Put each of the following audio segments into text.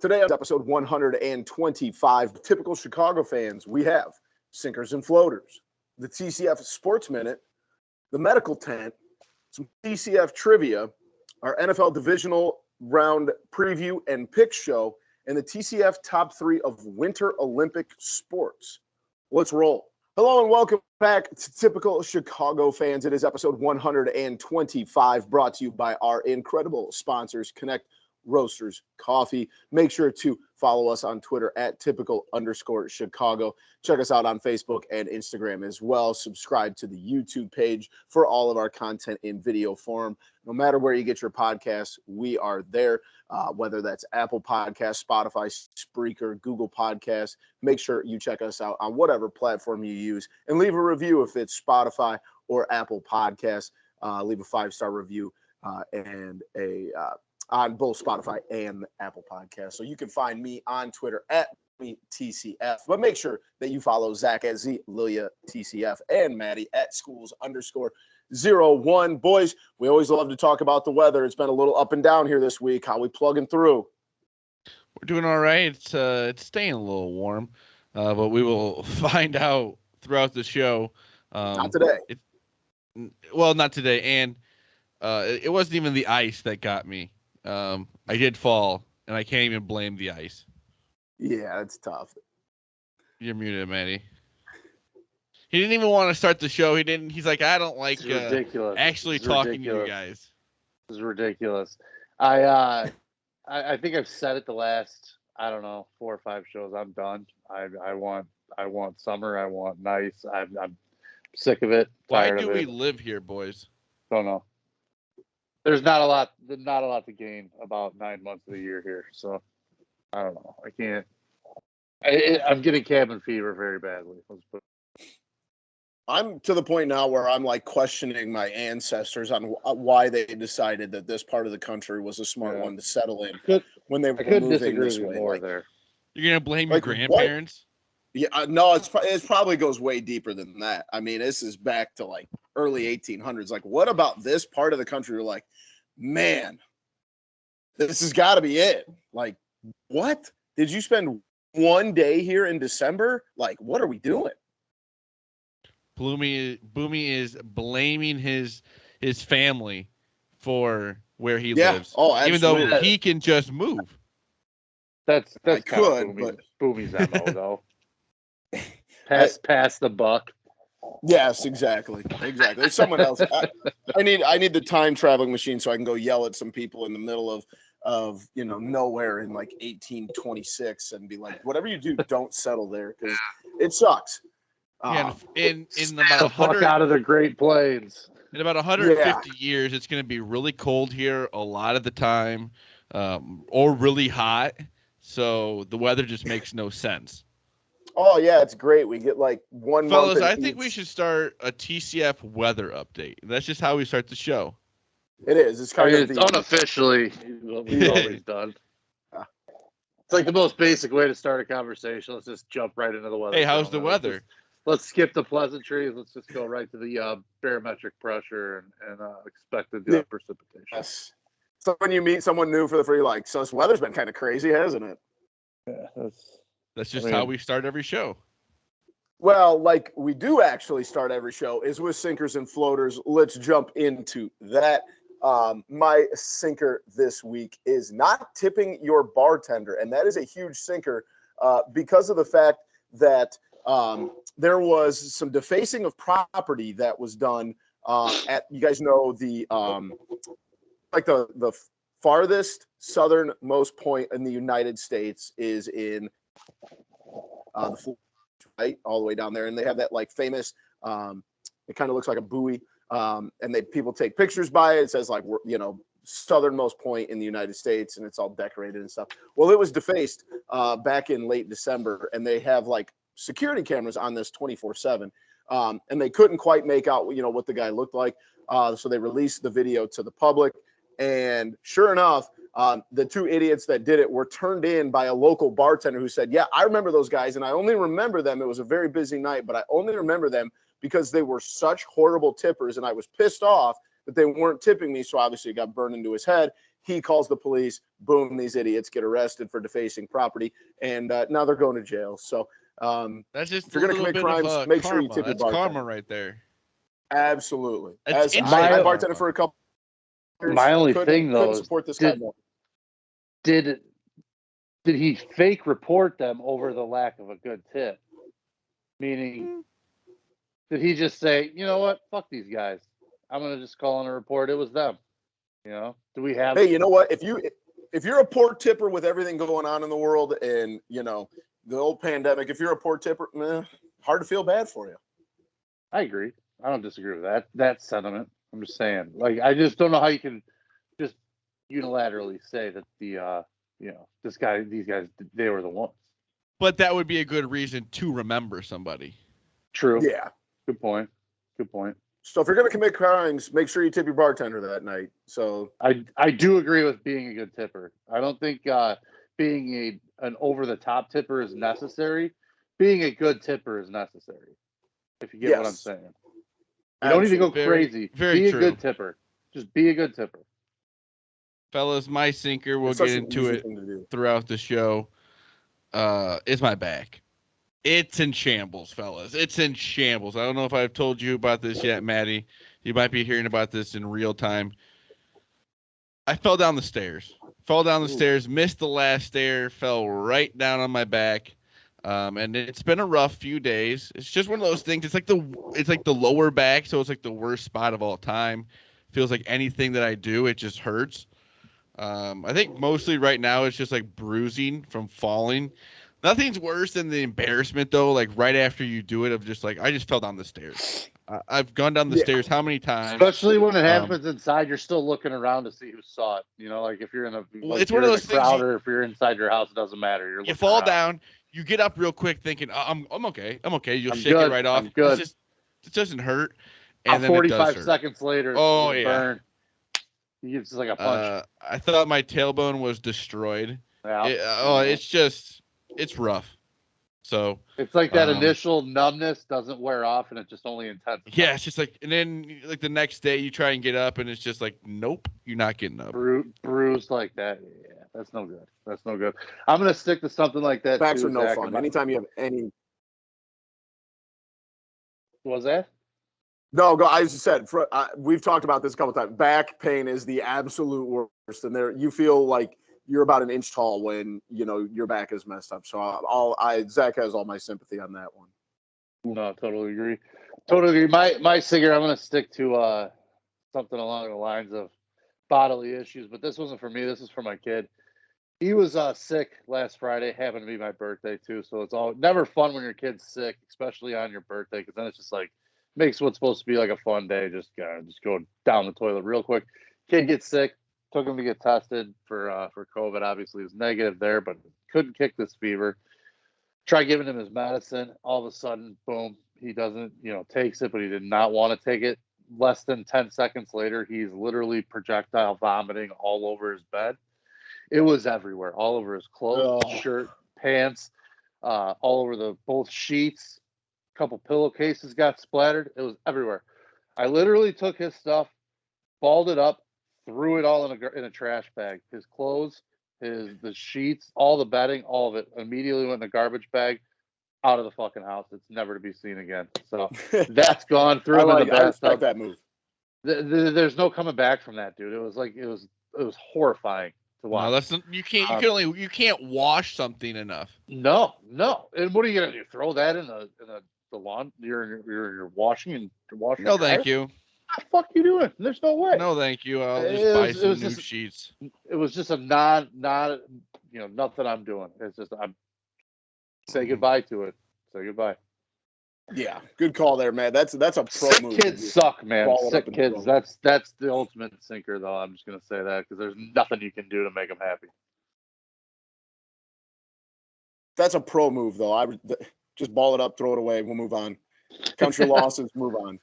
Today on episode 125, typical Chicago fans, we have sinkers and floaters, the TCF Sports Minute, the medical tent, some TCF Trivia, our NFL Divisional round preview and pick show, and the TCF top 3 of Winter Olympic sports. Let's roll. Hello and welcome back to Typical Chicago Fans. It is episode 125, brought to you by our incredible sponsors, Connect Roasters Coffee. Make sure to follow us on Twitter at typical_Chicago. Check us out on Facebook and Instagram as well. Subscribe to the YouTube page for all of our content in video form. No matter where you get your podcasts, we are there, whether that's Apple Podcasts, Spotify, Spreaker, Google Podcasts. Make sure you check us out on whatever platform you use and leave a review if it's Spotify or Apple Podcasts. Leave a 5-star review and on both Spotify and Apple Podcasts. So you can find me on Twitter at TCF, but make sure that you follow Zach at Lilia TCF and Maddie at schools_01. Boys, we always love to talk about the weather. It's been a little up and down here this week. How we plugging through? We're doing all right. It's staying a little warm, but we will find out throughout the show. Not today. Not today. And it wasn't even the ice that got me. I did fall, and I can't even blame the ice. Yeah, it's tough. You're muted, Maddie. He didn't even want to start the show. He's like, I don't like actually talking to you guys. This is ridiculous. I think I've said it the last, 4 or 5 shows. I'm done. I want summer. I want nice. I'm sick of it. Why do we live here, boys? Don't know. There's not a lot to gain about 9 months of the year here. So I don't know. I can't. I'm getting cabin fever very badly. I'm to the point now where I'm like questioning my ancestors on why they decided that this part of the country was a smart one to settle in when they were moving this way. More there. You're gonna blame your grandparents? What? Yeah, no, it probably goes way deeper than that. I mean, this is back to like early 1800s. Like, what about this part of the country? You're like, man, this has got to be it. Like, what? Did you spend one day here in December? Like, what are we doing? Boomy is blaming his family for where he lives. Oh, absolutely. Even though he can just move. That's I could, but Boomy's MO though. Pass the buck. Yes, exactly. It's someone else. I need the time traveling machine so I can go yell at some people in the middle of nowhere in like 1826 and be like, whatever you do, don't settle there because it sucks. In about 100 out of the Great Plains. In about 150 years, it's going to be really cold here a lot of the time, or really hot. So the weather just makes no sense. Oh yeah, it's great. We get like one Fellas, month. I think we should start a TCF weather update. That's just how we start the show. It is. It's kind of unofficially what we've always done. It's like the most basic way to start a conversation. Let's just jump right into the weather. Hey, how's the weather? Let's skip the pleasantries. Let's just go right to the barometric pressure and expected precipitation. Yes. So when you meet someone new for the free, like, so this weather's been kind of crazy, hasn't it? Yeah, that's just how we start every show. Well, like we do actually start every show is with sinkers and floaters. Let's jump into that. My sinker this week is not tipping your bartender, and that is a huge sinker because of the fact that there was some defacing of property that was done at, you guys know, the the farthest southernmost point in the United States is in the Florida, right, all the way down there, and they have that like famous. It kind of looks like a buoy, and people take pictures by it. It says like southernmost point in the United States, and it's all decorated and stuff. Well, it was defaced back in late December, and they have like security cameras on this 24/7, and they couldn't quite make out what the guy looked like, so they released the video to the public, and sure enough, the 2 idiots that did it were turned in by a local bartender who said, yeah, I remember those guys, and I only remember them. It was a very busy night, but I only remember them because they were such horrible tippers, and I was pissed off that they weren't tipping me, so obviously it got burned into his head. He calls the police. Boom, these idiots get arrested for defacing property, and now they're going to jail. So That's just if you're going to commit crimes, make sure you karma. tip your That's bartender. karma right there. Absolutely. That's As I instant bartended karma. for a couple years, My only thing, though, couldn't is support this guy more. did he fake report them over the lack of a good tip? Meaning, did he just say, you know what, fuck these guys, I'm gonna just call in a report it was them? You know, do we have? Hey, you know what? If you're a poor tipper with everything going on in the world, and you know the old pandemic, if you're a poor tipper, hard to feel bad for you. I agree. I don't disagree with that sentiment. I'm just saying, like, I just don't know how you can just unilaterally say that these guys, they were the ones. But that would be a good reason to remember somebody. True. Yeah. Good point. So if you're going to commit crimes, make sure you tip your bartender that night. So I do agree with being a good tipper. I don't think being an over the top tipper is necessary. Being a good tipper is necessary. If you get what I'm saying. You don't need to go crazy. Be a good tipper. Just be a good tipper. Fellas, my sinker, we'll get into it throughout the show, is my back. It's in shambles, fellas. It's in shambles. I don't know if I've told you about this yet, Maddie. You might be hearing about this in real time. I fell down the stairs. Missed the last stair, fell right down on my back. And it's been a rough few days. It's just one of those things. It's like the lower back, so it's like the worst spot of all time. Feels like anything that I do, it just hurts. I think mostly right now it's just like bruising from falling. Nothing's worse than the embarrassment though. Like right after you do it, of just like I just fell down the stairs. I've gone down the stairs how many times? Especially when it happens inside, you're still looking around to see who saw it. You know, like if you're in a it's one of those things. Or if you're inside your house, it doesn't matter. You fall down, you get up real quick, thinking I'm okay. You'll shake it right off. I'm good. It doesn't hurt. And then 45 seconds later, oh yeah, burn. It's just like a punch. I thought my tailbone was destroyed. Yeah. It's rough. So it's like that initial numbness doesn't wear off, and it just only intensifies. Yeah, it's just like, and then like the next day you try and get up, and it's just like, nope, you're not getting up. Bruised like that. Yeah, that's no good. I'm gonna stick to something like that. Backs are no fun. Anytime you have any. What was that? No, go. I just said we've talked about this a couple of times. Back pain is the absolute worst, and there you feel like you're about an inch tall when you know your back is messed up. So Zach has all my sympathy on that one. No, totally agree. My singer, I'm gonna stick to something along the lines of bodily issues, but this wasn't for me. This is for my kid. He was sick last Friday. Happened to be my birthday too, so it's all never fun when your kid's sick, especially on your birthday, because then it's just like makes what's supposed to be like a fun day just go down the toilet real quick. Kid gets sick. Took him to get tested for COVID. Obviously, he was negative there, but couldn't kick this fever. Try giving him his medicine. All of a sudden, boom, he doesn't, takes it, but he did not want to take it. Less than 10 seconds later, he's literally projectile vomiting all over his bed. It was everywhere, all over his clothes, shirt, pants, all over both sheets. A couple pillowcases got splattered. It was everywhere. I literally took his stuff, balled it up, threw it all in a trash bag. His clothes, the sheets, all the bedding, all of it immediately went in a garbage bag, out of the fucking house. It's never to be seen again. So that's gone. Threw him in the bathtub. I respect that move. There's no coming back from that, dude. It was horrifying to watch. No, that's you can't. You can't wash something enough. No. And what are you gonna do? Throw that in the lawn? You're washing. No, thank you. What the fuck you doing? There's no way. No, thank you. I'll just buy some new sheets. It was just a not nothing I'm doing. It's just say goodbye to it. Say goodbye. Yeah, good call there, man. That's a pro sick move. Kids suck, man. Sick kids. That's the ultimate sinker, though. I'm just gonna say that because there's nothing you can do to make them happy. That's a pro move, though. I would just ball it up, throw it away. We'll move on. Count your losses, move on.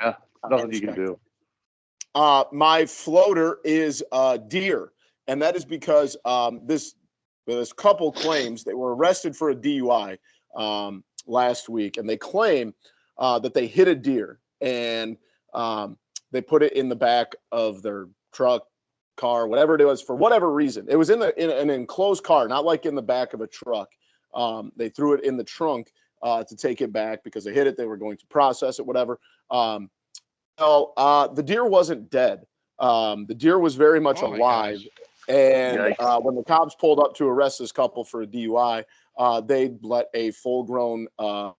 Yeah, nothing you can do. My floater is deer, and that is because this couple claims they were arrested for a DUI last week, and they claim that they hit a deer, and they put it in the back of their truck, car, whatever it was, for whatever reason. It was in an enclosed car, not like in the back of a truck. They threw it in the trunk to take it back because they hit it. They were going to process it, whatever. The deer wasn't dead. The deer was very much alive. And when the cops pulled up to arrest this couple for a DUI, they let a full-grown, a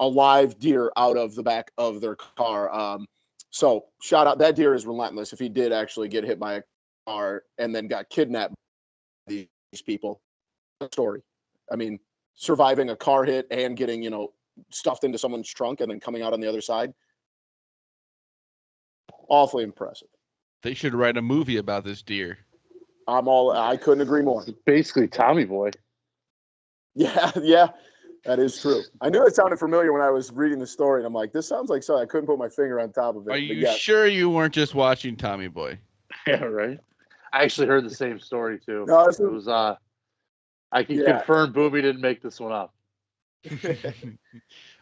live deer out of the back of their car. So shout out, that deer is relentless. If he did actually get hit by a car and then got kidnapped by these people, story. I mean, surviving a car hit and getting, stuffed into someone's trunk and then coming out on the other side. Awfully impressive. They should write a movie about this deer. I couldn't agree more. It's basically Tommy Boy. Yeah. That is true. I knew it sounded familiar when I was reading the story, and I'm like, this sounds like something. I couldn't put my finger on top of it. Are you sure you weren't just watching Tommy Boy? Yeah, right. I actually heard the same story too. No, it was I can confirm Booby didn't make this one up.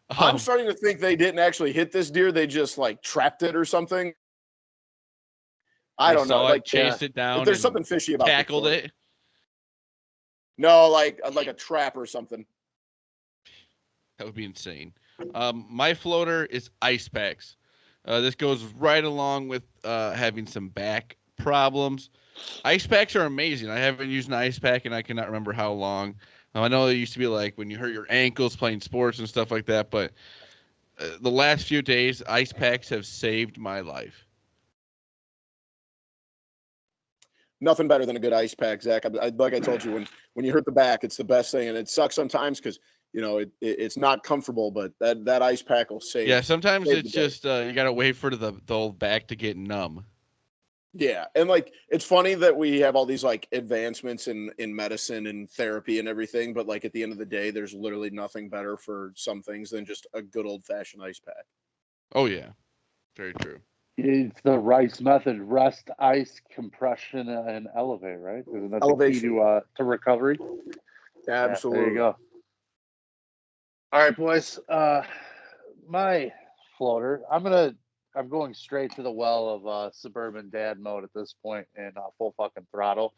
I'm starting to think they didn't actually hit this deer. They just trapped it or something. I don't know. Chased it down. There's something fishy about tackled it. No, like a trap or something. That would be insane. My floater is ice packs. This goes right along with having some back problems. Ice packs are amazing. I haven't used an ice pack and I cannot remember how long. I know it used to be like when you hurt your ankles playing sports and stuff like that, but the last few days, ice packs have saved my life. Nothing better than a good ice pack, Zach. Like I told you, when you hurt the back, it's the best thing, and it sucks sometimes because it's not comfortable. But that ice pack will save. Yeah, sometimes it's just you gotta wait for the old back to get numb. Yeah, and it's funny that we have all these advancements in medicine and therapy and everything, but at the end of the day, there's literally nothing better for some things than just a good old fashioned ice pack. Oh yeah, very true. It's the Rice method: rest, ice, compression, and elevate. Right? Isn't that elevation the key to recovery? Absolutely. Yeah, there you go. All right, boys. My floater. I'm going straight to the well of suburban dad mode at this point and full fucking throttle.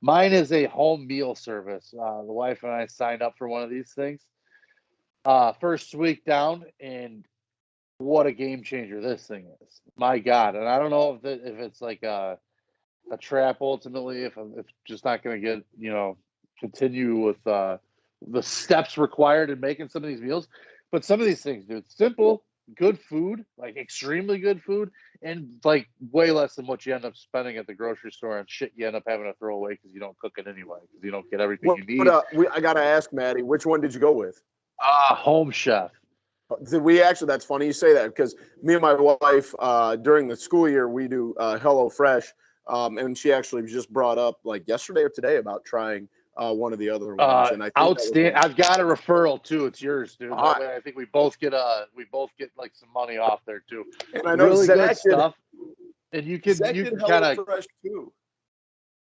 Mine is a home meal service. The wife and I signed up for one of these things. First week down, and what a game changer this thing is. My God. And I don't know if it's like a trap ultimately, if I'm just not going to get, continue with the steps required in making some of these meals. But some of these things, dude, simple, good food, extremely good food, and way less than what you end up spending at the grocery store and shit you end up having to throw away because you don't cook it anyway, because you don't get everything you need. I got to ask, Maddie, which one did you go with? Home Chef. Did we actually? That's funny you say that, because me and my wife during the school year we do Hello Fresh, and she actually just brought up yesterday or today about trying one of the other ones. And I think outstanding. I've got a referral too. It's yours, dude. That way I think we both get some money off there too. And I know really Zach good stuff. And you can kind of Fresh too.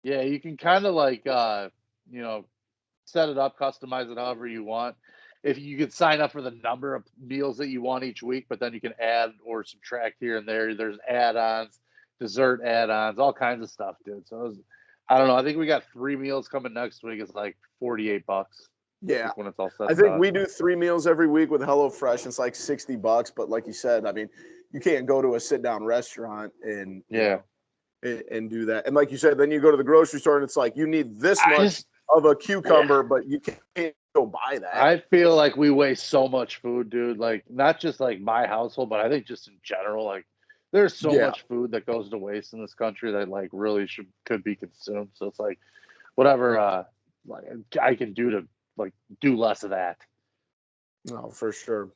Yeah, you can kind of set it up, customize it however you want. If you could sign up for the number of meals that you want each week, but then you can add or subtract here and there. There's add-ons, dessert add-ons, all kinds of stuff, dude. So I don't know. I think we got 3 meals coming next week. It's $48. Yeah, when it's all said. I think we do 3 meals every week with HelloFresh. It's $60, but like you said, I mean, you can't go to a sit-down restaurant and and do that. And like you said, then you go to the grocery store and it's you need this much of a cucumber, but you can't go buy that. I feel like we waste so much food, dude. Not just my household, but I think just in general, there's so much food that goes to waste in this country that really could be consumed. So it's whatever I can do to do less of that. No, for sure.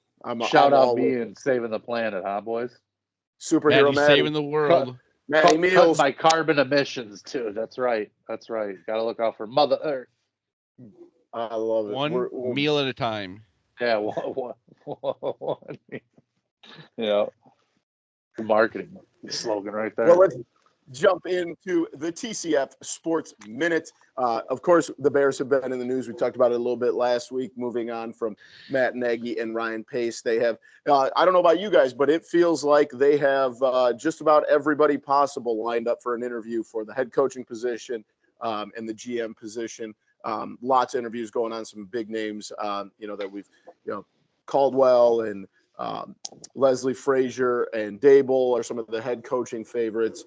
Shout out me and saving the planet, huh, boys? Superhero Maddie. Saving the world. Cut my carbon emissions too. That's right. Got to look out for Mother Earth. I love it. One meal at a time. Yeah, one meal. Yeah. The marketing slogan right there. Well, jump into the TCF Sports Minute. Of course, the Bears have been in the news. We talked about it a little bit last week, moving on from Matt Nagy and Ryan Pace. They have, I don't know about you guys, but it feels like they have just about everybody possible lined up for an interview for the head coaching position and the GM position. Lots of interviews going on, some big names, that we've, Caldwell and Leslie Frazier and Dable are some of the head coaching favorites.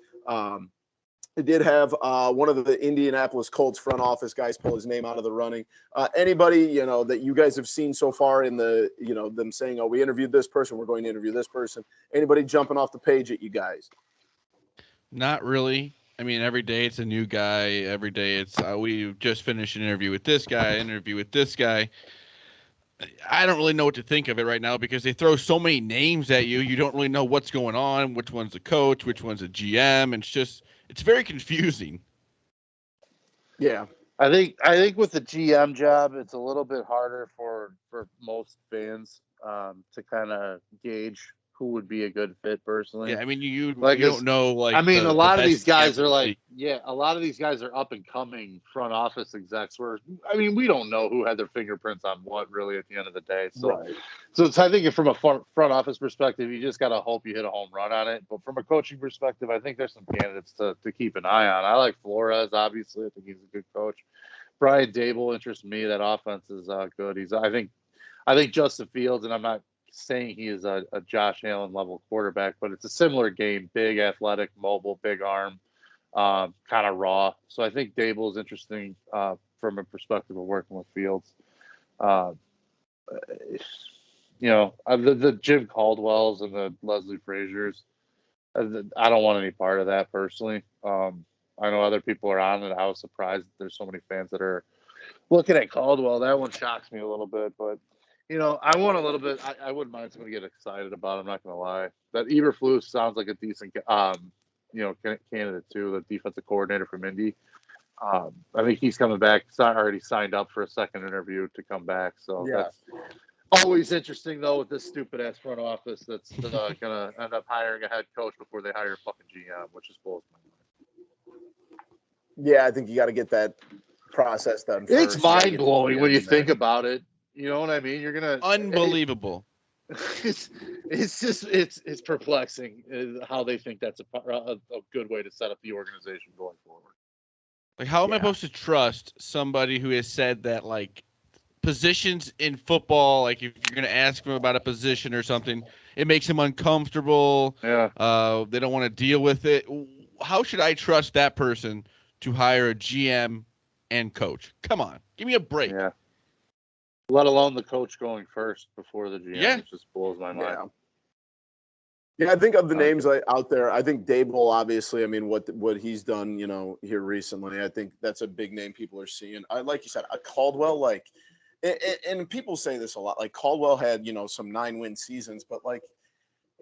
It did have one of the Indianapolis Colts front office guys pull his name out of the running. Anybody, that you guys have seen so far in the, them saying, oh, we interviewed this person, we're going to interview this person. Anybody jumping off the page at you guys? Not really. I mean, every day it's a new guy. Every day it's we just finished an interview with this guy, interview with this guy. I don't really know what to think of it right now because they throw so many names at you. You don't really know what's going on, which one's a coach, which one's a GM. And it's very confusing. Yeah. I think with the GM job, it's a little bit harder for most fans to kind of gauge who would be a good fit personally. Yeah, I mean, you don't know, like, I mean, a lot of these guys are like, a lot of these guys are up and coming front office execs where, I mean, we don't know who had their fingerprints on what really at the end of the day. So, right. So I think from a front office perspective, you just got to hope you hit a home run on it. But from a coaching perspective, I think there's some candidates to keep an eye on. I like Flores, obviously. I think he's a good coach. Brian Dable interests me. That offense is good. I think Justin Fields, and I'm not saying he is a Josh Allen level quarterback, but it's a similar game, big, athletic, mobile, big arm, kind of raw. So I think Dable is interesting from a perspective of working with Fields. The Jim Caldwells and the Leslie Fraziers, I don't want any part of that personally. I know other people are on it. I was surprised that there's so many fans that are looking at Caldwell. That one shocks me a little bit, but I want a little bit. I wouldn't mind somebody get excited about it. I'm not going to lie. That Eberflus sounds like a decent, candidate too. The defensive coordinator from Indy. I think he's coming back. He's already signed up for a second interview to come back. So that's always interesting, though, with this stupid ass front office that's going to end up hiring a head coach before they hire a fucking GM, which is blows my mind. Yeah, I think you got to get that process done first. It's mind blowing when you think about it. You know what I mean? You're gonna unbelievable. It's perplexing how they think that's a good way to set up the organization going forward. Like, how am I supposed to trust somebody who has said that, like, positions in football, like if you're going to ask them about a position or something, it makes them uncomfortable. Yeah. They don't want to deal with it. How should I trust that person to hire a GM and coach? Come on, give me a break. Yeah. Let alone the coach going first before the GM. It just blows my mind. Yeah, I think of the names out there, I think Dable, obviously, I mean, what he's done, here recently, I think that's a big name people are seeing. Like you said, a Caldwell, like, and people say this a lot, like Caldwell had, some 9-win seasons, but like,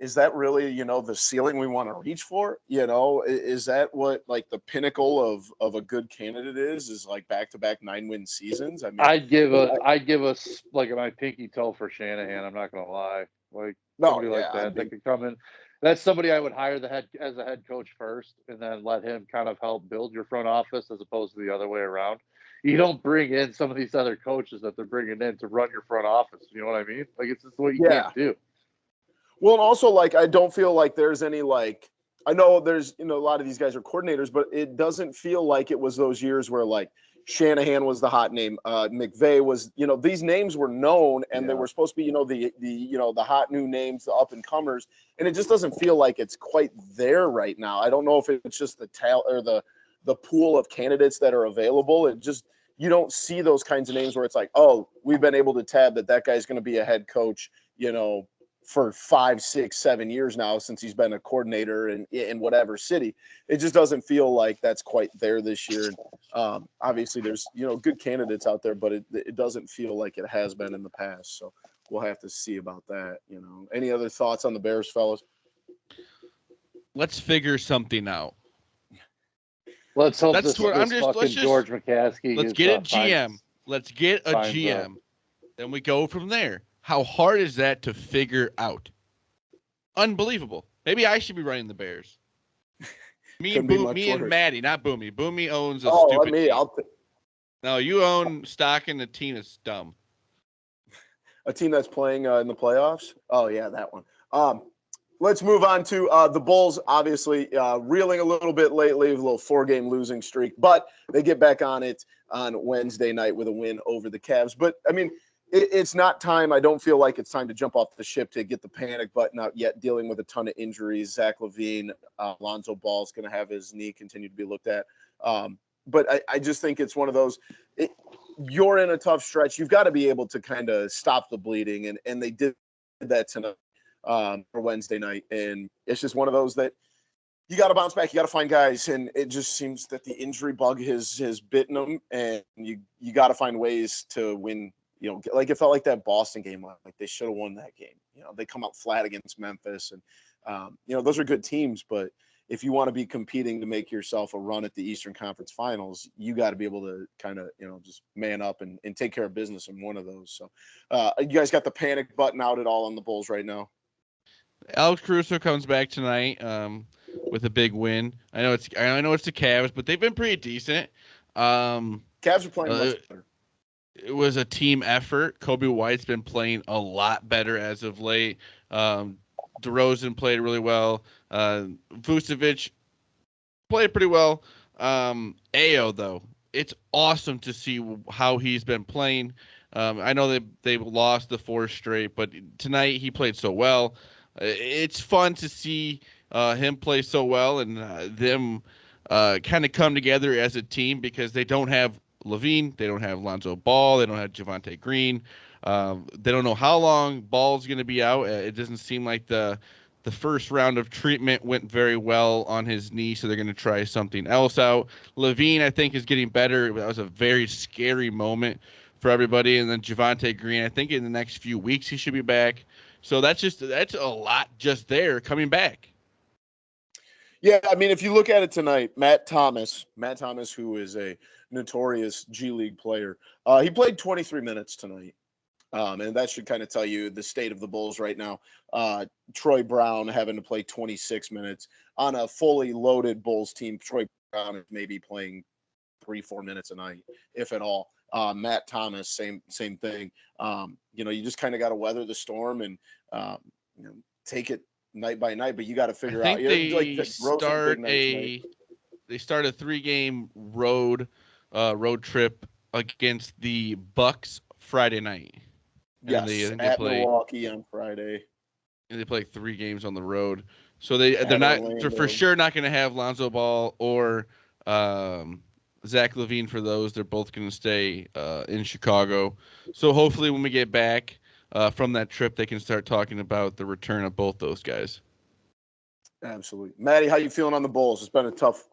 is that really, the ceiling we want to reach for? Is that what like the pinnacle of a good candidate is like back-to-back 9-win seasons? I mean, I'd give us like my pinky toe for Shanahan. I'm not going to lie. Like somebody like that could come in. That's somebody I would hire as a head coach first, and then let him kind of help build your front office as opposed to the other way around. You don't bring in some of these other coaches that they're bringing in to run your front office. You know what I mean? Like it's just what you can't do. Well, and also, like, I don't feel like there's any, like, I know there's, a lot of these guys are coordinators, but it doesn't feel like it was those years where, like, Shanahan was the hot name. McVay was, these names were known, and they were supposed to be, the hot new names, the up-and-comers, and it just doesn't feel like it's quite there right now. I don't know if it's just the talent or the pool of candidates that are available. It just, you don't see those kinds of names where it's like, oh, we've been able to tab that guy's going to be a head coach, for 5, 6, 7 years now since he's been a coordinator in whatever city. It just doesn't feel like that's quite there this year. And obviously there's, good candidates out there, but it doesn't feel like it has been in the past. So we'll have to see about that. Any other thoughts on the Bears, fellas? Let's figure something out. Let's hope George McCaskey. Let's get a GM. Let's get a GM. Then we go from there. How hard is that to figure out? Unbelievable. Maybe I should be running the Bears. Me and Maddie, not Boomy. Boomy owns a stupid team. No, you own stock in a team that's dumb. A team that's playing in the playoffs? Oh, yeah, that one. Let's move on to the Bulls, obviously reeling a little bit lately, a little 4-game losing streak, but they get back on it on Wednesday night with a win over the Cavs. But, I mean, it's not time. I don't feel like it's time to jump off the ship to get the panic button out yet, dealing with a ton of injuries. Zach LaVine, Lonzo Ball is going to have his knee continue to be looked at. But I just think it's one of those you're in a tough stretch. You've got to be able to kind of stop the bleeding, and they did that tonight for Wednesday night. And it's just one of those that you got to bounce back. You got to find guys, and it just seems that the injury bug has bitten them, and you got to find ways to win. You know, like it felt like that Boston game, like they should have won that game. You know, they come out flat against Memphis, and you know, those are good teams, but if you want to be competing to make yourself a run at the Eastern Conference Finals, you got to be able to kind of, you know, just man up and take care of business in one of those. So you guys got the panic button out at all on the Bulls right now? Alex Caruso comes back tonight with a big win. I know it's the Cavs, but they've been pretty decent. Cavs are playing much better. It was a team effort. Kobe White's been playing a lot better as of late. DeRozan played really well. Vucevic played pretty well. Ayo, though, it's awesome to see how he's been playing. I know they've lost the 4 straight, but tonight he played so well. It's fun to see him play so well and them kind of come together as a team because they don't have LaVine, they don't have Lonzo Ball, they don't have Javonte Green. They don't know how long Ball's going to be out. It doesn't seem like the first round of treatment went very well on his knee, so they're going to try something else out. LaVine, I think, is getting better. That was a very scary moment for everybody. And then Javonte Green, I think in the next few weeks he should be back. So that's a lot just there coming back. Yeah, I mean, if you look at it tonight, Matt Thomas, who is a notorious G League player, he played 23 minutes tonight. And that should kind of tell you the state of the Bulls right now. Troy Brown having to play 26 minutes on a fully loaded Bulls team. Troy Brown is maybe playing 3-4 minutes a night, if at all. Matt Thomas, same thing. You know, you just kind of got to weather the storm and you know, take it night by night. But you got to figure out. They start a 3-game road trip against the Bucks Friday night. Yes, at Milwaukee on Friday. And they play 3 games on the road. So they're for sure not going to have Lonzo Ball or Zach LaVine for those. They're both going to stay in Chicago. So hopefully when we get back from that trip, they can start talking about the return of both those guys. Absolutely. Maddie, how you feeling on the Bulls? It's been a tough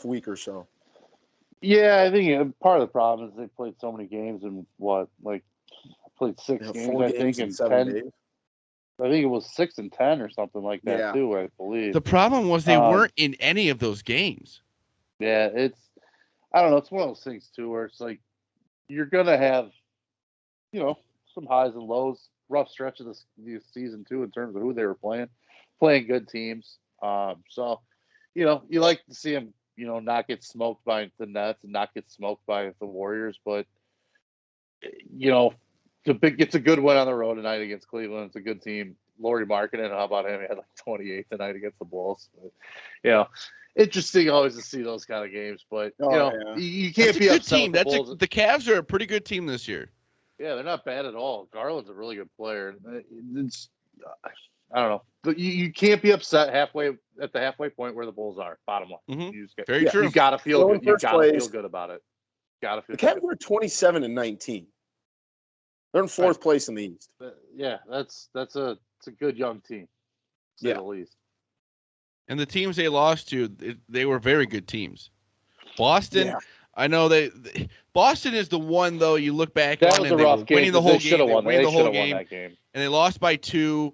week or so. Yeah, I think part of the problem is they played so many games and played 6 games, I think, in 7 days. I think it was 6 and 10 or something like that too, I believe. The problem was they weren't in any of those games. Yeah, I don't know, it's one of those things too where it's like you're gonna have, you know, some highs and lows, rough stretch of this season too in terms of who they were playing good teams. So, you know, you like to see them, you know, not get smoked by the Nets and not get smoked by the Warriors, but you know, it's a good win on the road tonight against Cleveland. It's a good team. Lauri Markkanen, how about him? He had like 28 tonight against the Bulls. But, you know, interesting always to see those kind of games. But you can't be upset with the Bulls. The Cavs are a pretty good team this year. Yeah, they're not bad at all. Garland's a really good player. I don't know, but you can't be upset at the halfway point where the Bulls are. Bottom line, mm-hmm. Very true. You got to feel good. You got to feel good about it. The Cavs are 27 and 19. They're in 4th place in the East. Yeah, it's a good young team, to say the least. And the teams they lost to, they were very good teams. Boston, I know Boston is the one though. You look back on and they were winning the whole game. They won that game, and they lost by 2.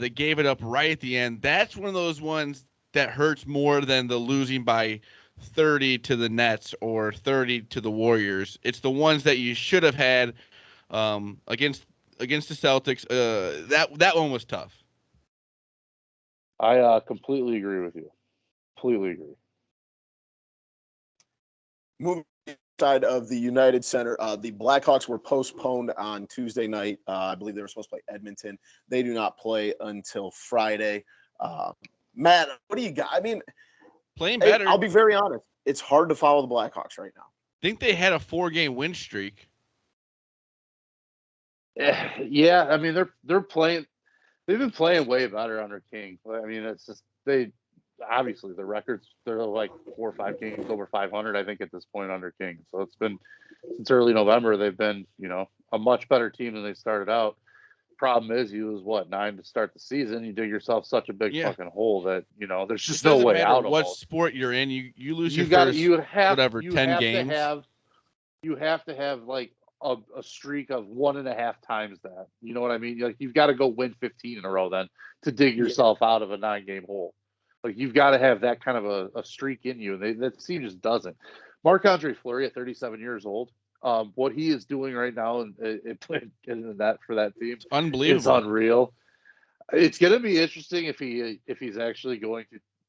They gave it up right at the end. That's one of those ones that hurts more than the losing by 30 to the Nets or 30 to the Warriors. It's the ones that you should have had against the Celtics. That one was tough. I completely agree with you. Completely agree. Moving side of the United Center, the Blackhawks were postponed on Tuesday night. I believe they were supposed to play Edmonton. They do not play until Friday. Matt, what do you got? I mean, playing better. I'll be very honest. It's hard to follow the Blackhawks right now. I think they had a 4-game win streak. Yeah, I mean they're playing. They've been playing way better under King. I mean, it's just obviously the records, they're like 4 or 5 games over 500, I think, at this point under King. So it's been since early November, they've been, a much better team than they started out. Problem is, you lose 9 to start the season. You dig yourself such a big fucking hole that, there's just no way out of it. What sport you're in, you lose your first 10 games. You have to have like a streak of 1.5 times that. You know what I mean? Like, you've got to go win 15 in a row then to dig yourself out of a 9-game hole. Like, you've got to have that kind of a streak in you, and that team just doesn't. Marc-Andre Fleury at 37 years old, what he is doing right now in that for that team, it's unbelievable. It's unreal. It's going to be interesting if he's actually going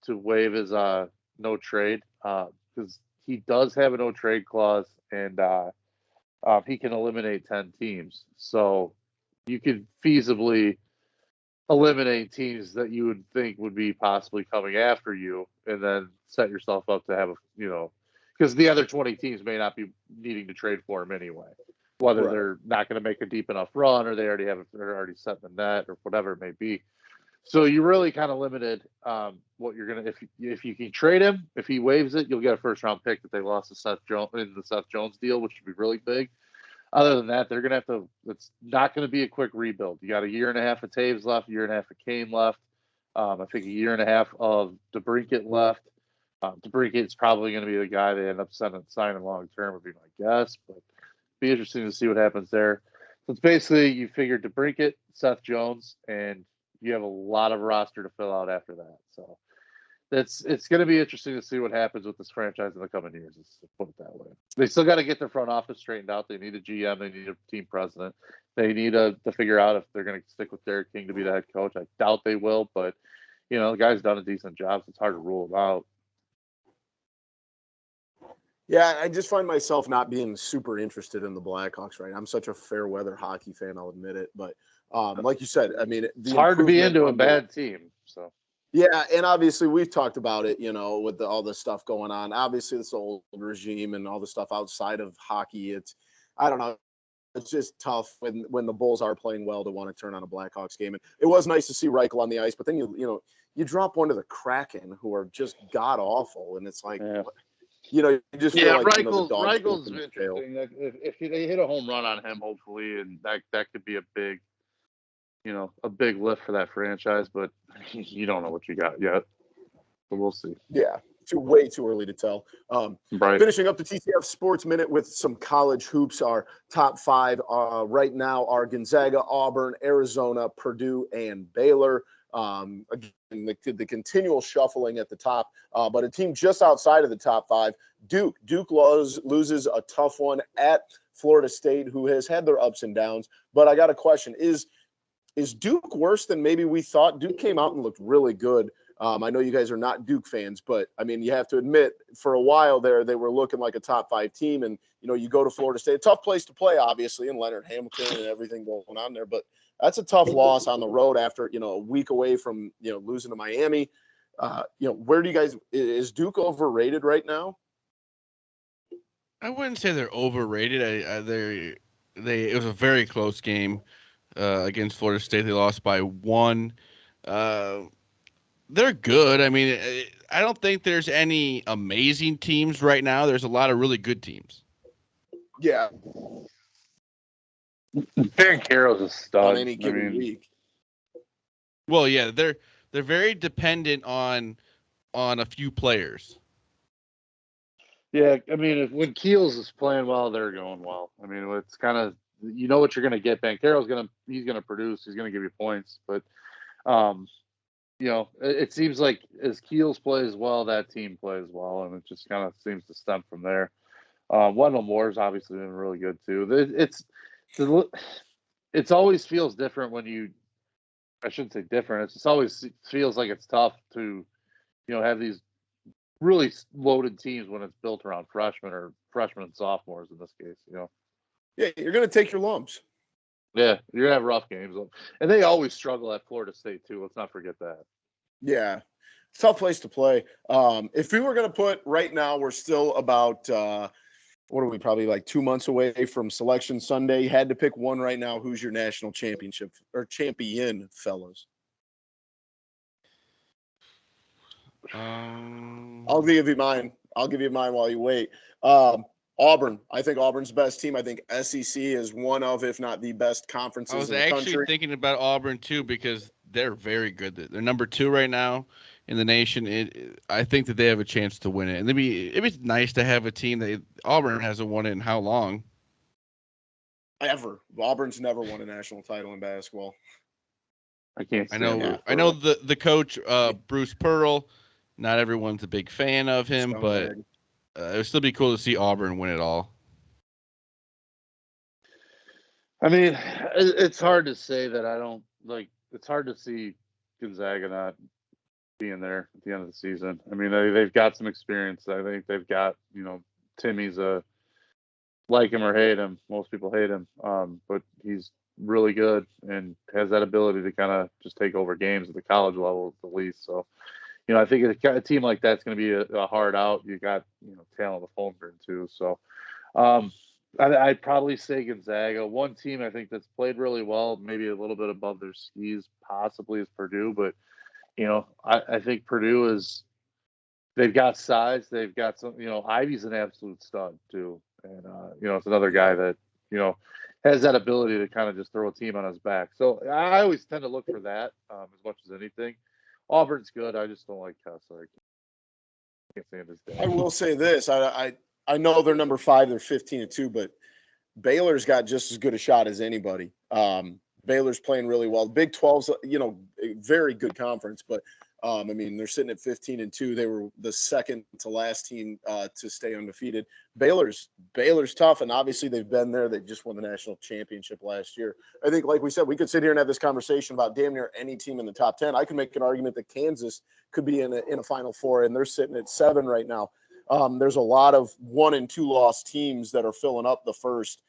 to waive his no trade, because he does have a no trade clause, and he can eliminate 10 teams. So you could feasibly eliminate teams that you would think would be possibly coming after you, and then set yourself up to have because the other 20 teams may not be needing to trade for him anyway, whether they're not going to make a deep enough run or they're already set in the net or whatever it may be. So you really kind of limited what you're gonna if you can trade him. If he waives it, you'll get a first-round pick that they lost to Seth Jones in the Seth Jones deal, which would be really big. Other than that, they're going to have to – it's not going to be a quick rebuild. You got 1.5 years of Taves left, 1.5 years of Kane left. I think 1.5 years of DeBrincat left. DeBrincat's probably going to be the guy they end up signing long-term, would be my guess. But be interesting to see what happens there. So it's basically you figure DeBrincat, Seth Jones, and you have a lot of roster to fill out after that. So it's going to be interesting to see what happens with this franchise in the coming years, to put it that way. They still got to get their front office straightened out. They need a GM. They need a team president. They need to figure out if they're going to stick with Derek King to be the head coach. I doubt they will, but, the guy's done a decent job, so it's hard to rule him out. Yeah, I just find myself not being super interested in the Blackhawks right now. I'm such a fair weather hockey fan, I'll admit it. But like you said, I mean, it's hard to be into a bad team, so. Yeah, and obviously we've talked about it, with all the stuff going on. Obviously, this old regime and all the stuff outside of hockey. I don't know. It's just tough when the Bulls are playing well to want to turn on a Blackhawks game. And it was nice to see Reichel on the ice, but then you drop one to the Kraken, who are just god awful, and it's like, you just feel like Reichel's interesting. If they hit a home run on him, hopefully, and that could be a big. A big lift for that franchise, but you don't know what you got yet. But we'll see. Yeah, way too early to tell. Right. Finishing up the TCF Sports Minute with some college hoops. Our top 5 right now are Gonzaga, Auburn, Arizona, Purdue, and Baylor. Again, the continual shuffling at the top, but a team just outside of the top 5, Duke. Duke loses a tough one at Florida State, who has had their ups and downs. But I got a question. Is Duke worse than maybe we thought? Duke came out and looked really good. I know you guys are not Duke fans, but, I mean, you have to admit, for a while there, they were looking like a top 5 team. And, you go to Florida State, a tough place to play, obviously, and Leonard Hamilton and everything going on there. But that's a tough loss on the road after, a week away from, losing to Miami. Where do you guys – is Duke overrated right now? I wouldn't say they're overrated. It was a very close game. Against Florida State, they lost by 1. They're good. I mean, I don't think there's any amazing teams right now. There's a lot of really good teams. Yeah. Banchero's a stud. On any given week. Well, yeah, they're very dependent on a few players. Yeah, I mean, when Keels is playing well, they're going well. I mean, it's kind of what you're going to get. Banchero's he's going to produce. He's going to give you points. But, it seems like as Keels plays well, that team plays well, and it just kind of seems to stem from there. Wendell Moore's obviously been really good too. It's always feels different when I shouldn't say different. It just always feels like it's tough to, have these really loaded teams when it's built around freshmen or freshmen and sophomores in this case. Yeah, you're going to take your lumps. Yeah, you're gonna have rough games, and they always struggle at Florida State too. Let's not forget that. Yeah, tough place to play. If we were going to put right now, we're still about what are we, probably like 2 months away from Selection Sunday. You had to pick one right now. Who's your national championship or champion, fellas? I'll give you mine. I'll give you mine while you wait. Auburn. I think Auburn's the best team. I think SEC is one of, if not the best conferences in the country. I was actually thinking about Auburn too because they're very good. They're number 2 right now in the nation. I think that they have a chance to win it. And it'd be nice to have a team that Auburn hasn't won it in how long? Ever. Auburn's never won a national title in basketball. I can't. I know the coach Bruce Pearl. Not everyone's a big fan of him, but it would still be cool to see Auburn win it all. I mean, it's hard to say that I don't like. It's hard to see Gonzaga not being there at the end of the season. I mean, they've got some experience. I think they've got, Timmy's like him or hate him. Most people hate him, but he's really good and has that ability to kind of just take over games at the college level at the least. So, I think a team like that's going to be a hard out. You got, talent with Holmgren too. So, I'd probably say Gonzaga. One team I think that's played really well, maybe a little bit above their skis, possibly is Purdue. But, I think Purdue they've got size. They've got some, Ivy's an absolute stud too. And, it's another guy that, has that ability to kind of just throw a team on his back. So I always tend to look for that as much as anything. Auburn's good. I just don't like Kessler. I can't stand his dad. I will say this. I know they're number 5. They're 15-2, but Baylor's got just as good a shot as anybody. Baylor's playing really well. Big 12's, a very good conference, but I mean, they're sitting at 15-2. They were the second to last team to stay undefeated. Baylor's tough, and obviously they've been there. They just won the national championship last year. I think, like we said, we could sit here and have this conversation about damn near any team in the top 10. I could make an argument that Kansas could be in a Final Four, and they're sitting at 7 right now. There's a lot of 1- and 2-loss teams that are filling up the first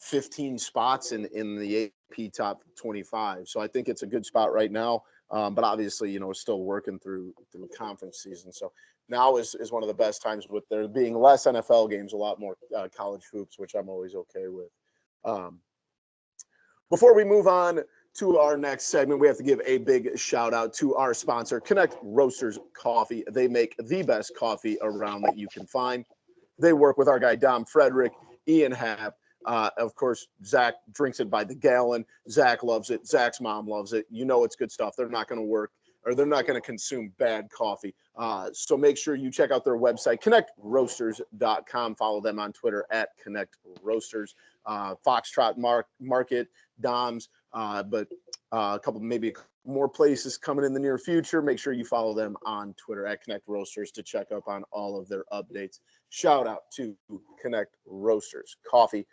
15 spots in the AP top 25. So I think it's a good spot right now. But obviously, still working through conference season. So now is one of the best times with there being less NFL games, a lot more college hoops, which I'm always okay with. Before we move on to our next segment, we have to give a big shout out to our sponsor, Connect Roasters Coffee. They make the best coffee around that you can find. They work with our guy, Dom Frederick, Ian Happ. Of course, Zach drinks it by the gallon. Zach loves it. Zach's mom loves it. It's good stuff. They're not going to work, or they're not going to consume bad coffee. So make sure you check out their website, connectroasters.com. Follow them on Twitter at Connect Roasters. Foxtrot Market, Dom's, but a couple, maybe more places coming in the near future. Make sure you follow them on Twitter at Connect Roasters to check up on all of their updates. Shout out to Connect Roasters Coffee.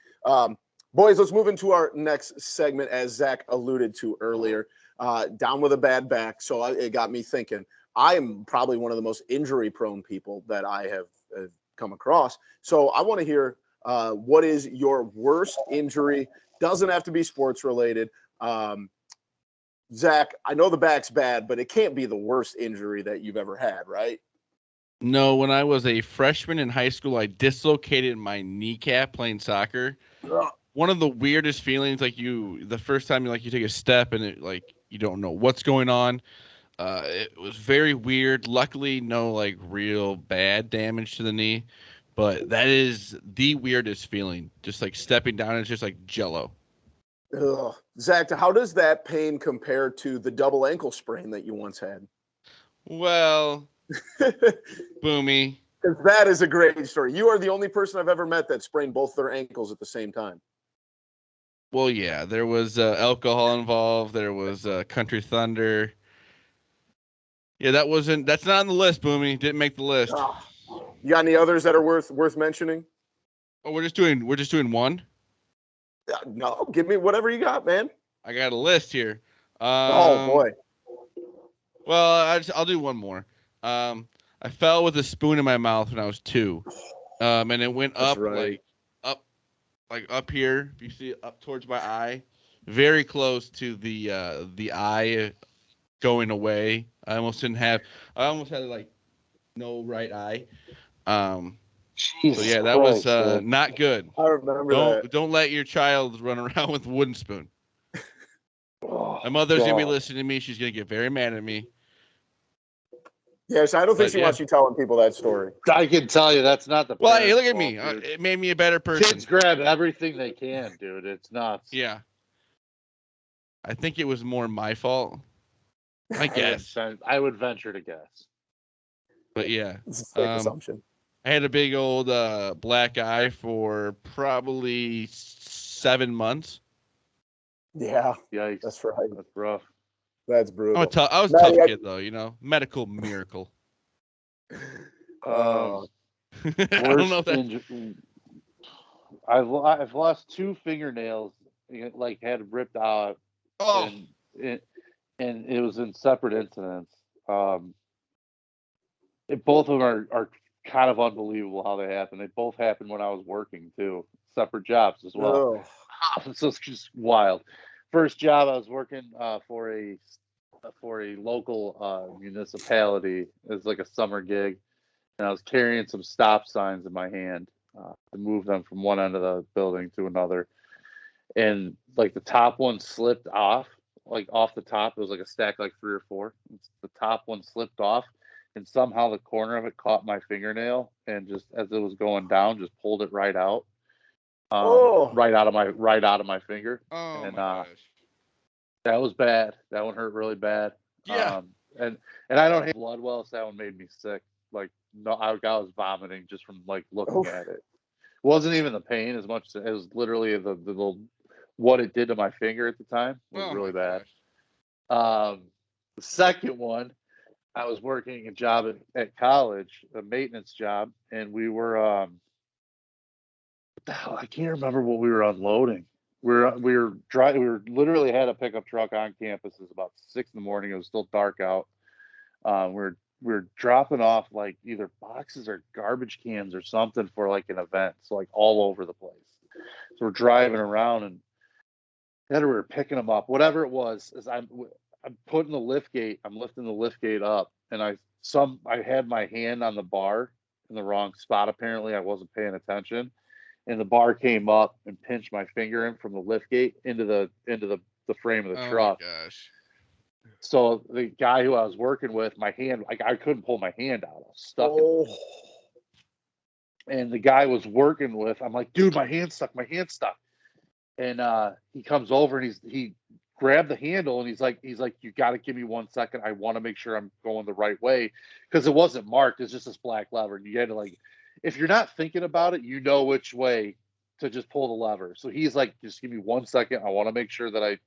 Boys, let's move into our next segment, as Zach alluded to earlier. Down with a bad back, so it got me thinking. I am probably one of the most injury-prone people that I have come across. So I want to hear what is your worst injury? Doesn't have to be sports-related. Zach, I know the back's bad, but it can't be the worst injury that you've ever had, right? No, when I was a freshman in high school, I dislocated my kneecap playing soccer. Ugh. One of the weirdest feelings, the first time you take a step and you don't know what's going on. It was very weird. Luckily, no real bad damage to the knee, but that is the weirdest feeling. Just stepping down, it's just like jello. Ugh. Zach, how does that pain compare to the double ankle sprain that you once had? Well, Boomy. That is a great story. You are the only person I've ever met that sprained both their ankles at the same time. Well, yeah, there was alcohol involved. There was Country Thunder. Yeah, that's not on the list, Boomy. Didn't make the list. You got any others that are worth mentioning? Oh, we're just doing one? No, give me whatever you got, man. I got a list here. Oh boy. Well, I'll do one more. I fell with a spoon in my mouth when I was 2, and it went up up here. If you see it, up towards my eye, very close to the eye going away. I almost had like no right eye. So yeah, that was not good. I remember that. Don't let your child run around with a wooden spoon. Oh, My mother's gonna be listening to me. She's gonna get very mad at me. Yes, I don't think she wants you telling people that story. I can tell you that's not the. Well, hey, look at me. It made me a better person. Kids grab everything they can, dude. It's nuts. Yeah. I think it was more my fault. I guess. I would venture to guess. But yeah. It's a safe assumption. I had a big old black eye for probably 7 months. Yeah. Yikes. That's right. That's rough. That's brutal. I was a tough kid, though, medical miracle. I don't know if that... I've lost 2 fingernails, like had ripped out. Oh. And it was in separate incidents. Both of them are kind of unbelievable how they happened. They both happened when I was working too, separate jobs as well. Oh. So it's just wild. First job, I was working for a local municipality. It was like a summer gig, and I was carrying some stop signs in my hand to move them from one end of the building to another. And like the top one slipped off, like off the top. It was like a stack, like 3 or 4. The top one slipped off, and somehow the corner of it caught my fingernail, and just as it was going down, just pulled it right out. Right out of my finger. Oh, and my gosh. that was bad. That one hurt really bad. Yeah. And I don't have blood well, so that one made me sick. Like, no, I was vomiting just from like looking at it. It wasn't even the pain as much as it was literally the little what it did to my finger at the time was really bad. The second one, I was working a job at college, a maintenance job, and we were I can't remember what we were unloading. We were driving. We literally had a pickup truck on campus. It was about 6 in the morning. It was still dark out. We were dropping off like either boxes or garbage cans or something for like an event. So like all over the place. So we're driving around, and then we were picking them up. Whatever it was, is I'm putting the lift gate. I'm lifting the lift gate up, and I had my hand on the bar in the wrong spot. Apparently, I wasn't paying attention. And the bar came up and pinched my finger in from the lift gate into the frame of the truck. Oh my gosh. So the guy who I was working with, my hand, I couldn't pull my hand out. I was stuck in it. And the guy was working with, I'm like, dude, my hand's stuck. And he comes over and he grabbed the handle, and he's like, you got to give me 1 second. I want to make sure I'm going the right way, because it wasn't marked. It's just this black lever. And you had to, like, if you're not thinking about it, you know which way to just pull the lever. So he's like, just give me 1 second. I want to make sure that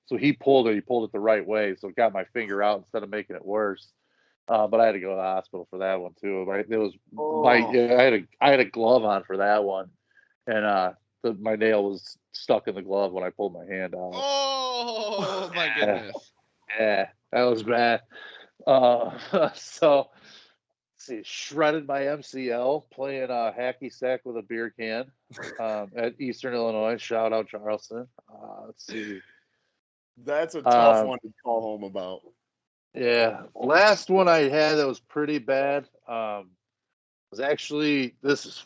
so he pulled it the right way. So it got my finger out instead of making it worse. But I had to go to the hospital for that one too. I had a glove on for that one. And my nail was stuck in the glove when I pulled my hand out. Oh my goodness. Yeah, that was bad. So see, shredded my MCL playing hacky sack with a beer can at Eastern Illinois. Shout out Charleston. Let's see. That's a tough one to call home about. Yeah. Last one I had that was pretty bad was actually, this is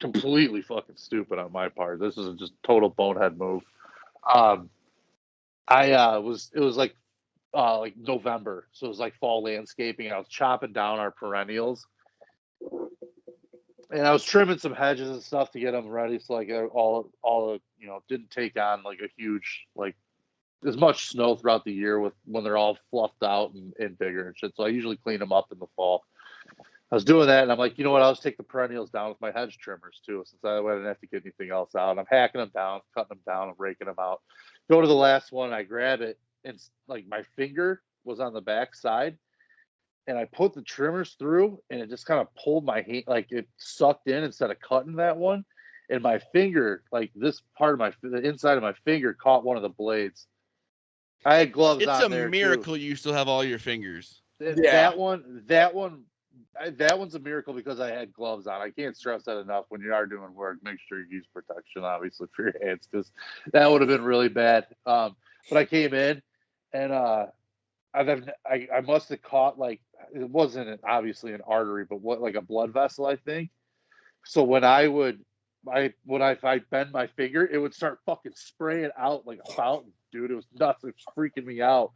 completely fucking stupid on my part. This is just total bonehead move. It was like November, so it was like fall landscaping. I was chopping down our perennials, and I was trimming some hedges and stuff to get them ready. So like all didn't take on like a huge, like, as much snow throughout the year when they're all fluffed out and bigger and shit. So I usually clean them up in the fall. I was doing that, and I'm like, you know what? I'll just take the perennials down with my hedge trimmers too, since I didn't have to get anything else out. I'm hacking them down, cutting them down, and raking them out. Go to the last one, I grab it, and like my finger was on the back side, and I put the trimmers through, and it just kind of pulled my hand, like it sucked in instead of cutting that one, and my finger, like this part of the inside of my finger, caught one of the blades. I had gloves on there. It's a miracle you still have all your fingers. That one That one's a miracle because I had gloves on. I can't stress that enough. When you are doing work, make sure you use protection, obviously, for your hands, because that would have been really bad. But I came in, and I must have caught, like, it wasn't obviously an artery, but like a blood vessel, I think. So when if I bend my finger, it would start fucking spraying out like a fountain, dude. It was nuts. It was freaking me out.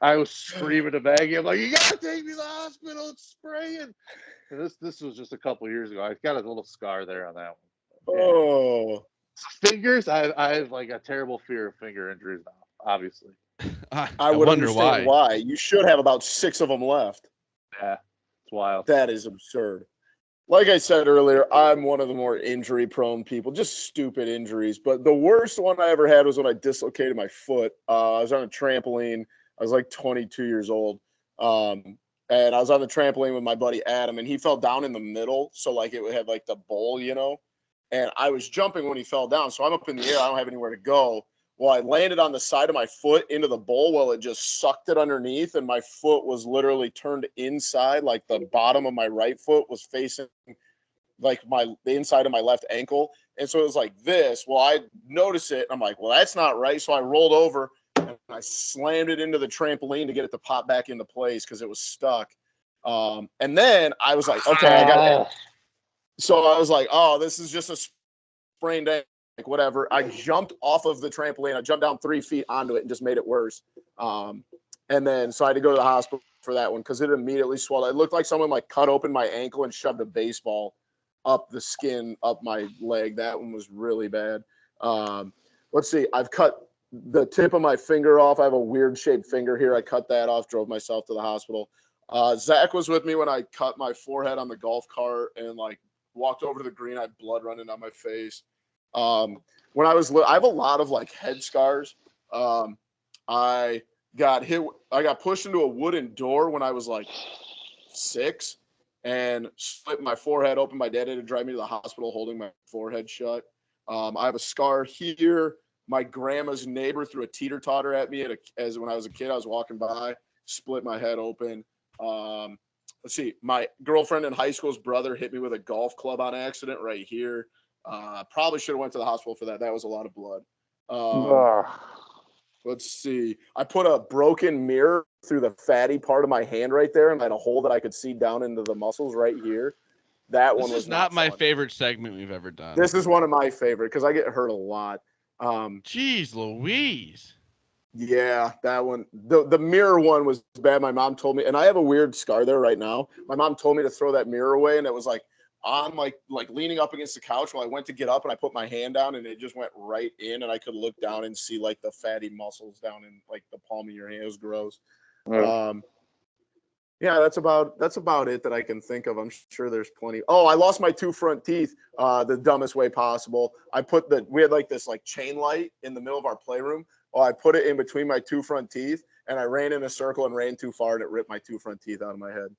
I was screaming to Maggie. I'm like, you gotta take me to the hospital. It's spraying. And this was just a couple of years ago. I've got a little scar there on that one. Yeah. Oh, Fingers. I have like a terrible fear of finger injuries now. Obviously. I would wonder understand why. You should have about 6 of them left. Yeah, it's wild. That is absurd. Like I said earlier, I'm one of the more injury-prone people, just stupid injuries. But the worst one I ever had was when I dislocated my foot. I was on a trampoline. I was like 22 years old. And I was on the trampoline with my buddy Adam, and he fell down in the middle. So, like, it had, like, the bowl, you know? And I was jumping when he fell down. So I'm up in the air. I don't have anywhere to go. Well, I landed on the side of my foot into the bowl. Well, it just sucked it underneath, and my foot was literally turned inside. Like the bottom of my right foot was facing like the inside of my left ankle. And so it was like this. Well, I noticed it. I'm like, well, that's not right. So I rolled over and I slammed it into the trampoline to get it to pop back into place because it was stuck. And then I was like, okay, I got it. So I was like, oh, this is just a sprained ankle. Like whatever. I jumped off of the trampoline. I jumped down 3 feet onto it and just made it worse. And then so I had to go to the hospital for that one because it immediately swelled. It looked like someone like cut open my ankle and shoved a baseball up the skin, up my leg. That one was really bad. Let's see. I've cut the tip of my finger off. I have a weird shaped finger here. I cut that off, drove myself to the hospital. Zach was with me when I cut my forehead on the golf cart and like walked over to the green. I had blood running down my face. When I was I have a lot of like head scars. I got pushed into a wooden door when I was like 6 and split my forehead open. My dad had to drive me to the hospital holding my forehead shut. I have a scar here. My grandma's neighbor threw a teeter-totter at me as when I was a kid. I was walking by, split my head open. Let's see. My girlfriend in high school's brother hit me with a golf club on accident right here. Probably should have went to the hospital for that. That was a lot of blood. Let's see. I put a broken mirror through the fatty part of my hand right there, and I had a hole that I could see down into the muscles right here. That one was not my favorite segment we've ever done. This is one of my favorite because I get hurt a lot. Jeez Louise. Yeah, that one. The mirror one was bad. My mom told me, and I have a weird scar there right now. My mom told me to throw that mirror away, and it was like I'm like leaning up against the couch while I went to get up, and I put my hand down, and it just went right in, and I could look down and see like the fatty muscles down in like the palm of your hand. It was gross. Yeah, that's about it that I can think of. I'm sure there's plenty. Oh, I lost my 2 front teeth the dumbest way possible. We had like this like chain light in the middle of our playroom. Oh, I put it in between my 2 front teeth, and I ran in a circle and ran too far, and it ripped my 2 front teeth out of my head.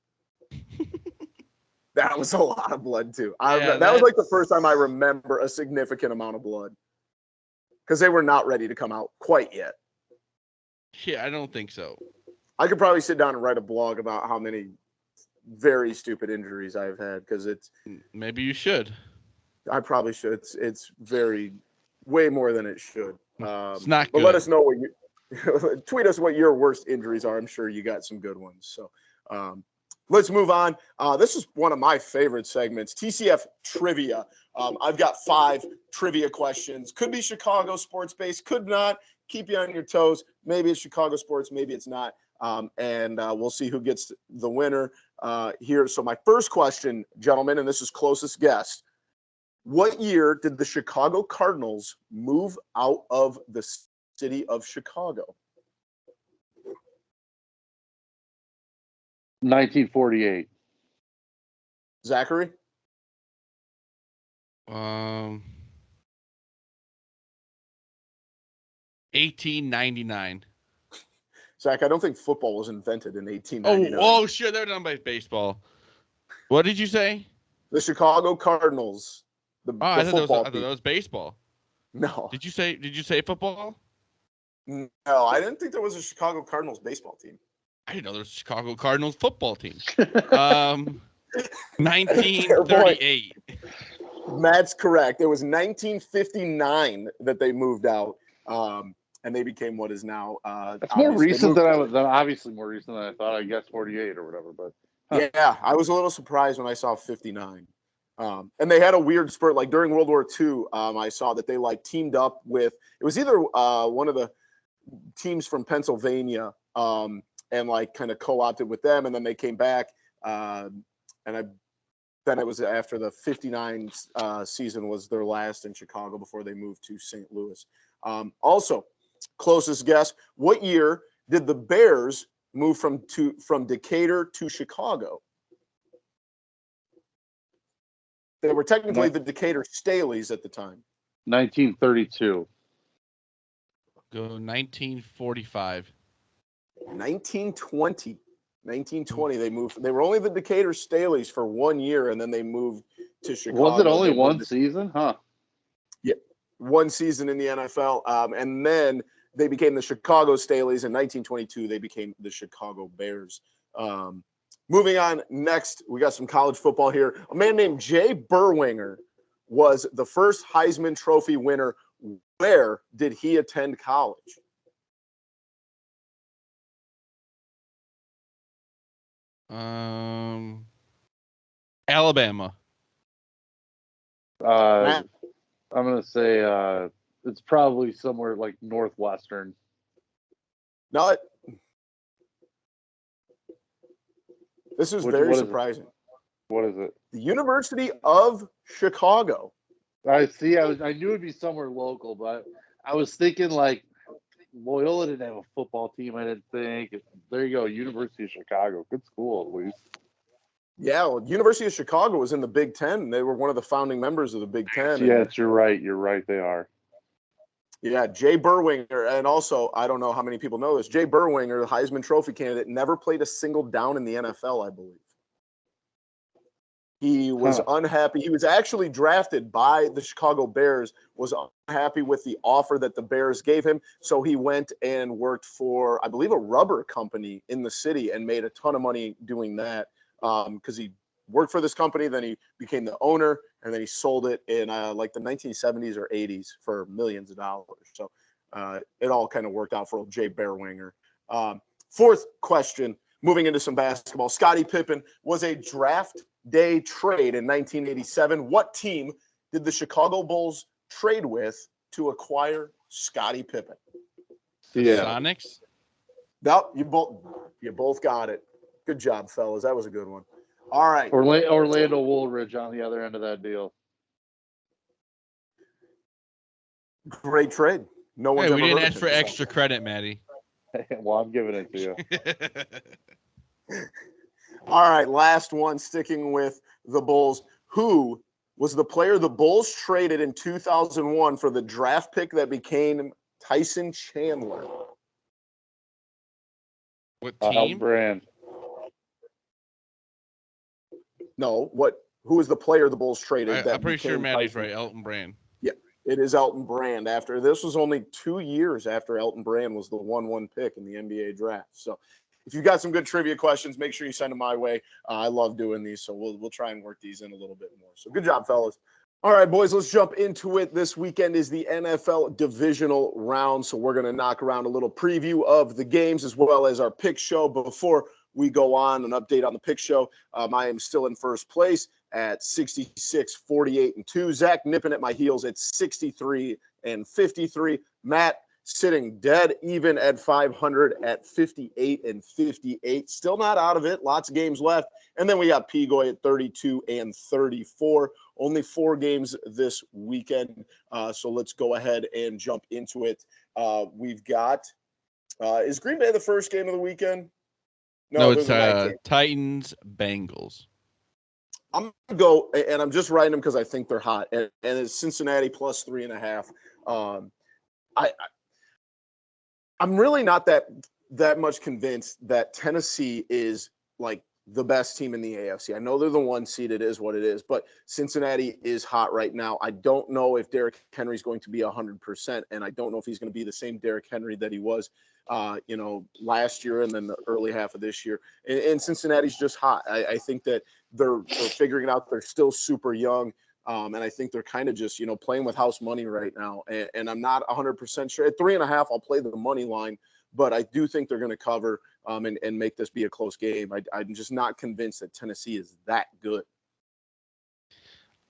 That was a lot of blood too. That was like the first time I remember a significant amount of blood because they were not ready to come out quite yet. Yeah, I don't think so. I could probably sit down and write a blog about how many very stupid injuries I've had because it's. Maybe you should. I probably should. It's way more than it should. It's not good. But let us know tweet us what your worst injuries are. I'm sure you got some good ones. So let's move on. This is one of my favorite segments, TCF Trivia. I've got 5 trivia questions. Could be Chicago sports based, could not. Keep you on your toes. Maybe it's Chicago sports, maybe it's not. And we'll see who gets the winner here. So my first question, gentlemen, and this is closest guess. What year did the Chicago Cardinals move out of the city of Chicago? 1948. Zachary? 1899. Zach, I don't think football was invented in 1899. Oh, sure. They're done by baseball. What did you say? The Chicago Cardinals. I thought that was baseball. No. Did you say football? No, I didn't think there was a Chicago Cardinals baseball team. I didn't know there was a Chicago Cardinals football team. 1938. Matt's correct. It was 1959 that they moved out, and they became what is now. That's more recent than obviously more recent than I thought. I guess 48 or whatever, but yeah, I was a little surprised when I saw 59. And they had a weird spurt, like during World War II. I saw that they like teamed up with, it was either one of the teams from Pennsylvania, and like kind of co-opted with them, and then they came back, then it was after the 59 season was their last in Chicago before they moved to St. Louis. Also, closest guess, what year did the Bears move from Decatur to Chicago? They were technically the Decatur Staleys at the time. 1932. Go 1945. 1920. 1920, they moved. They were only the Decatur Staleys for 1 year, and then they moved to Chicago. Was it only one season? Huh? Yeah, one season in the NFL, and then they became the Chicago Staleys. In 1922, they became the Chicago Bears. Moving on, next, we got some college football here. A man named Jay Berwinger was the first Heisman Trophy winner. Where did he attend college? Alabama. I'm gonna say it's probably somewhere like Northwestern. No, this is very surprising. What is it? The University of Chicago. I see. I knew it'd be somewhere local, but I was thinking like Loyola didn't have a football team. I didn't think. There you go, University of Chicago. Good school, at least. Yeah, well, University of Chicago was in the Big Ten. They were one of the founding members of the Big Ten. Yes, you're right. You're right. They are. Yeah, Jay Berwinger, and also, I don't know how many people know this, Jay Berwinger, the Heisman Trophy candidate, never played a single down in the NFL, I believe. He was unhappy. He was actually drafted by the Chicago Bears, was unhappy with the offer that the Bears gave him, so he went and worked for, I believe, a rubber company in the city and made a ton of money doing that, because he worked for this company, then he became the owner, and then he sold it in like the 1970s or 80s for millions of dollars. So it all kind of worked out for old Jay Berwinger. Fourth question, moving into some basketball. Scottie Pippen was a draft day trade in 1987. What team did the Chicago Bulls trade with to acquire Scottie Pippen? The Sonics? No, you both got it. Good job, fellas. That was a good one. All right. Orlando Woolridge on the other end of that deal. Great trade. No one's we ever didn't heard ask for extra credit, Maddie. Well, I'm giving it to you. All right, last one, sticking with the Bulls. Who was the player the Bulls traded in 2001 for the draft pick that became Tyson Chandler? What team? Elton Brand. No, who was the player the Bulls traded? I'm pretty sure Maddie's right. Elton Brand. Yeah, it is Elton Brand. This was only 2 years after Elton Brand was the 1-1 pick in the NBA draft. So if you've got some good trivia questions, make sure you send them my way. I love doing these, so we'll try and work these in a little bit more. So good job, fellas. All right, boys, let's jump into it. This weekend is the NFL divisional round, so we're going to knock around a little preview of the games as well as our pick show. But before we go on, an update on the pick show. I am still in first place at 66, 48, and 2. Zach nipping at my heels at 63 and 53. Matt sitting dead even at 500 at 58 and 58. Still not out of it. Lots of games left. And then we got Pigoy at 32 and 34. Only 4 games this weekend. So let's go ahead and jump into it. We've got, is Green Bay the first game of the weekend? No, it's Titans, Bengals. I'm going to go, and I'm just writing them because I think they're hot. And it's Cincinnati plus 3.5. I'm really not that much convinced that Tennessee is like the best team in the AFC. I know they're the 1 seed. It is what it is, but Cincinnati is hot right now. I don't know if Derrick Henry is going to be 100%, and I don't know if he's going to be the same Derrick Henry that he was, last year and then the early half of this year. And Cincinnati's just hot. I think that they're figuring it out. They're still super young. And I think they're kind of just, playing with house money right now. And I'm not 100% sure. At 3.5, I'll play the money line, but I do think they're going to cover and make this be a close game. I'm just not convinced that Tennessee is that good.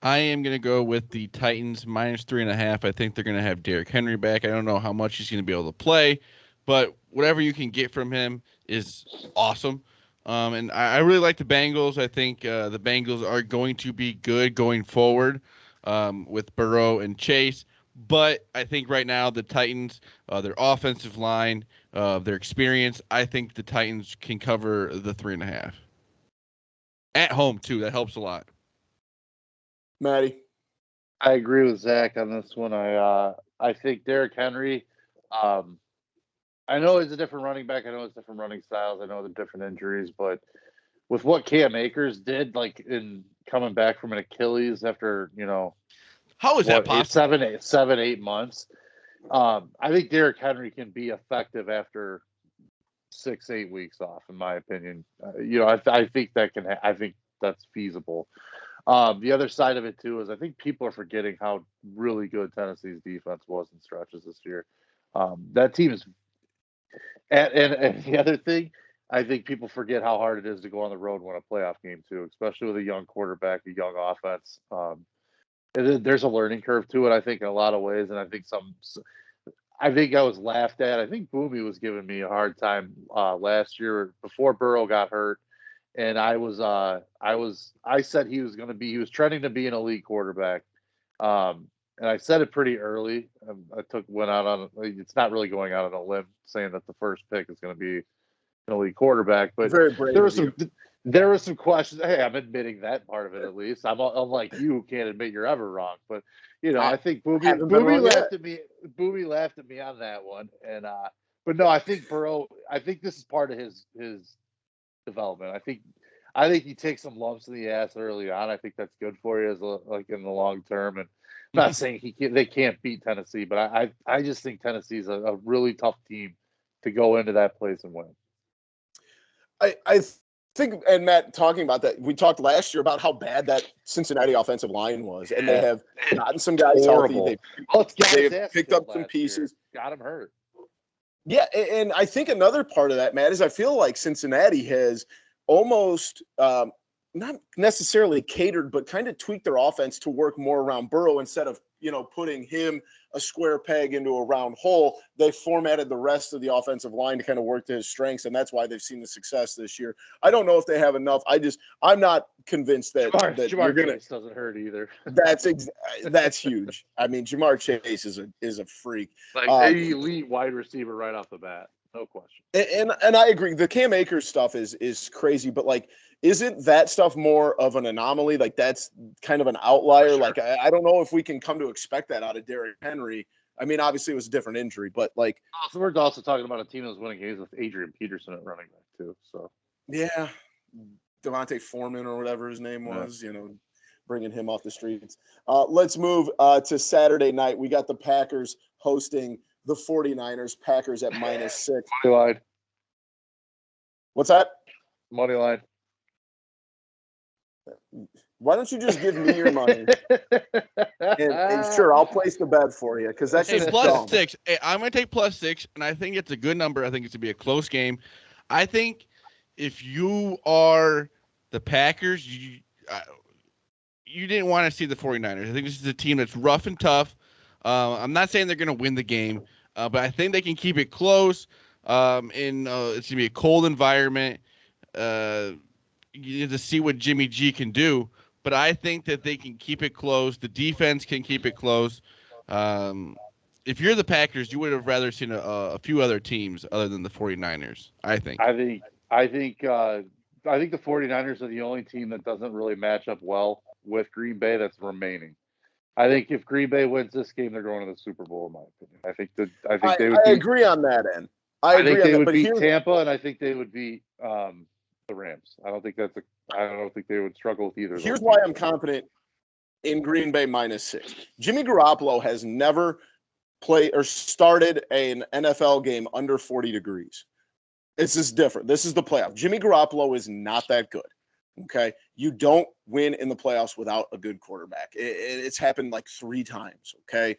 I am going to go with the Titans minus 3.5. I think they're going to have Derrick Henry back. I don't know how much he's going to be able to play, but whatever you can get from him is awesome. And I really like the Bengals. I think the Bengals are going to be good going forward with Burrow and Chase. But I think right now the Titans, their offensive line, their experience, I think the Titans can cover the 3.5. At home, too. That helps a lot. Maddie? I agree with Zach on this one. I think Derrick Henry, I know he's a different running back. I know it's different running styles. I know the different injuries, but with what Cam Akers did, like in coming back from an Achilles after, how is that possible? 7-8 months. I think Derrick Henry can be effective after 6-8 weeks off, in my opinion. I think I think that's feasible. The other side of it too is I think people are forgetting how really good Tennessee's defense was in stretches this year. That team is, and the other thing, I think people forget how hard it is to go on the road and win a playoff game too, especially with a young quarterback, a young offense. There's a learning curve to it, I think, in a lot of ways, and I think I was laughed at. I think Boomy was giving me a hard time last year before Burrow got hurt. And I said he was trending to be an elite quarterback. And I said it pretty early. It's not really going out on a limb saying that the first pick is going to be an elite quarterback, but Very brave there were some questions. Hey, I'm admitting that part of it at least. I'm unlike you who can't admit you're ever wrong, but I think Boomy laughed at me. Boomy laughed at me on that one. And but no, I think Burrow. I think this is part of his development. I think he takes some lumps in the ass early on. I think that's good for you like in the long term. And I'm not saying they can't beat Tennessee, but I just think Tennessee's a really tough team to go into that place and win. I think, and Matt, talking about that, we talked last year about how bad that Cincinnati offensive line was, and they have gotten some guys healthy. They've picked up some pieces. Got him hurt. Yeah, and I think another part of that, Matt, is I feel like Cincinnati has almost not necessarily catered, but kind of tweaked their offense to work more around Burrow instead of, putting him a square peg into a round hole. They formatted the rest of the offensive line to kind of work to his strengths, and that's why they've seen the success this year. I don't know if they have enough. I'm not convinced that Jamar Chase doesn't hurt either. That's huge. I mean, Jamar Chase is a freak. Like elite wide receiver right off the bat. No question. And I agree. The Cam Akers stuff is crazy, but like, isn't that stuff more of an anomaly? Like that's kind of an outlier. Sure. Like I don't know if we can come to expect that out of Derrick Henry. I mean, obviously it was a different injury, but like. So we're also talking about a team that was winning games with Adrian Peterson at running back too. So. Yeah, Devontae Foreman or whatever his name was. Bringing him off the streets. Let's move to Saturday night. We got the Packers hosting the 49ers. Packers at -6. Money line. What's that? Money line. Why don't you just give me your money? and sure, I'll place the bet for you because that's just +6. Hey, I'm going to take +6, and I think it's a good number. I think it's going to be a close game. I think if you are the Packers, you didn't want to see the 49ers. I think this is a team that's rough and tough. I'm not saying they're going to win the game, but I think they can keep it close. It's going to be a cold environment. You have to see what Jimmy G can do, but I think that they can keep it close. The defense can keep it close. If you're the Packers, you would have rather seen a few other teams other than the 49ers, I think. I think the 49ers are the only team that doesn't really match up well with Green Bay that's remaining. I think if Green Bay wins this game, they're going to the Super Bowl, in my opinion. I agree on that end. I think they would beat Tampa, and I think they would beat the Rams. I don't think they would struggle with either. Here's why I'm confident in Green Bay -6. Jimmy Garoppolo has never played or started an NFL game under 40 degrees. This is different. This is the playoff. Jimmy Garoppolo is not that good. Okay. You don't win in the playoffs without a good quarterback. It's happened like 3 times. Okay.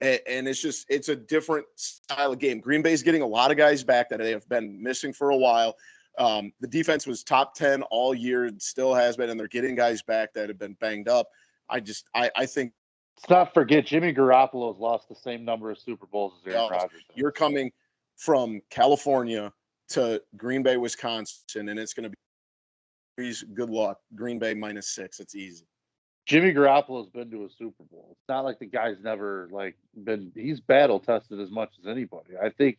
And it's a different style of game. Green Bay's getting a lot of guys back that they have been missing for a while. The defense was top 10 all year. It still has been, and they're getting guys back that have been banged up. I think. Let's not forget Jimmy Garoppolo has lost the same number of Super Bowls as Aaron Rodgers. You're coming from California to Green Bay, Wisconsin, and it's going to be good luck. Green Bay -6. It's easy. Jimmy Garoppolo's been to a Super Bowl. It's not like the guy's never been. He's battle tested as much as anybody. I think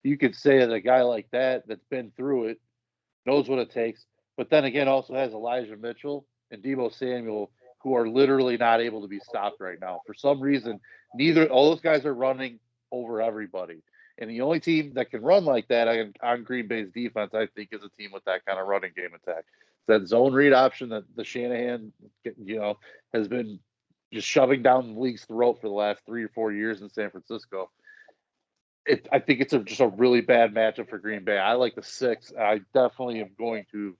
you could say that a guy like that's been through it, knows what it takes. But then again, also has Elijah Mitchell and Deebo Samuel, who are literally not able to be stopped right now. For some reason, all those guys are running over everybody. And the only team that can run like that on Green Bay's defense, I think, is a team with that kind of running game attack. That zone read option that the Shanahan, has been just shoving down the league's throat for the last 3 or 4 years in San Francisco. I think it's just a really bad matchup for Green Bay. I like the 6. I definitely am going to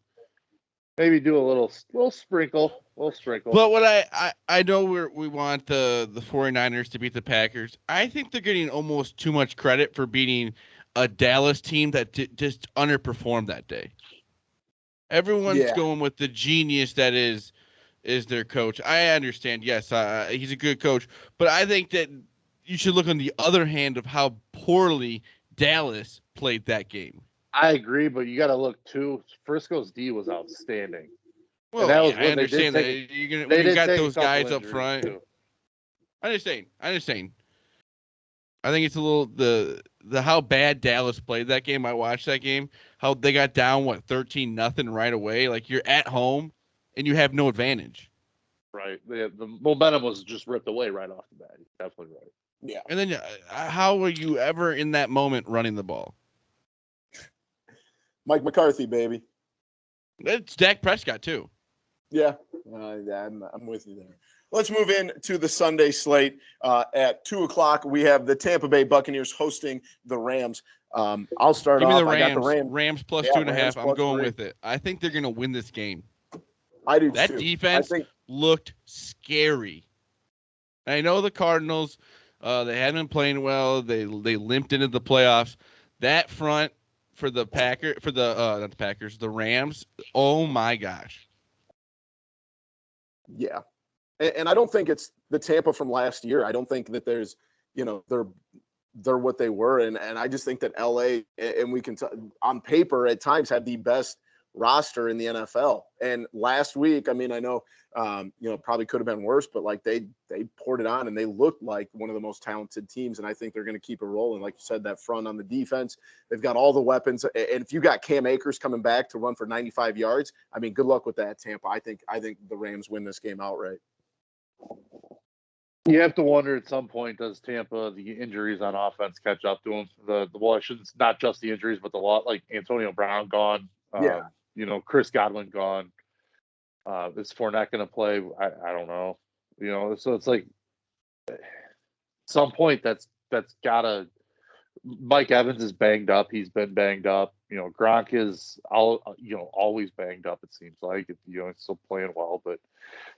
maybe do a little sprinkle. But what I know we want the 49ers to beat the Packers. I think they're getting almost too much credit for beating a Dallas team that just underperformed that day. Everyone's going with the genius that is their coach. I understand. Yes, he's a good coach, but I think that you should look on the other hand of how poorly Dallas played that game. I agree, but you got to look too. Frisco's D was outstanding. Well, that was I understand that. When you got those guys up front. Too. I understand. I think it's a little the how bad Dallas played that game. I watched that game. How they got down 13-0 right away. Like you're at home and you have no advantage. Right. The momentum was just ripped away right off the bat. Definitely right. Yeah. And then how were you ever in that moment running the ball? Mike McCarthy, baby. It's Dak Prescott too. Yeah, I'm with you there. Let's move in to the Sunday slate. At 2:00, we have the Tampa Bay Buccaneers hosting the Rams. I'll start off. Give me the Rams. I got the Rams. Rams plus 2.5. I'm going with it. I think they're going to win this game. I do that too. Defense looked scary. I know the Cardinals. They hadn't been playing well. They limped into the playoffs. That front for the the Rams. Oh my gosh. Yeah. And I don't think it's the Tampa from last year. I don't think that there's, they're what they were. And I just think that LA, and we can, on paper at times, had the best roster in the NFL. And last week, I mean, I know, probably could have been worse, but they poured it on and they looked like one of the most talented teams. And I think they're going to keep it rolling. Like you said, that front on the defense, they've got all the weapons. And if you got Cam Akers coming back to run for 95 yards, I mean, good luck with that, Tampa. I think the Rams win this game outright. You have to wonder at some point, does Tampa, the injuries on offense catch up to them? It's not just the injuries, but the lot, like Antonio Brown gone. Chris Godwin gone. Is Fournette going to play? I don't know. So it's like at some point that's gotta. Mike Evans is banged up. He's been banged up. Gronk is always banged up. It seems like he's still playing well, but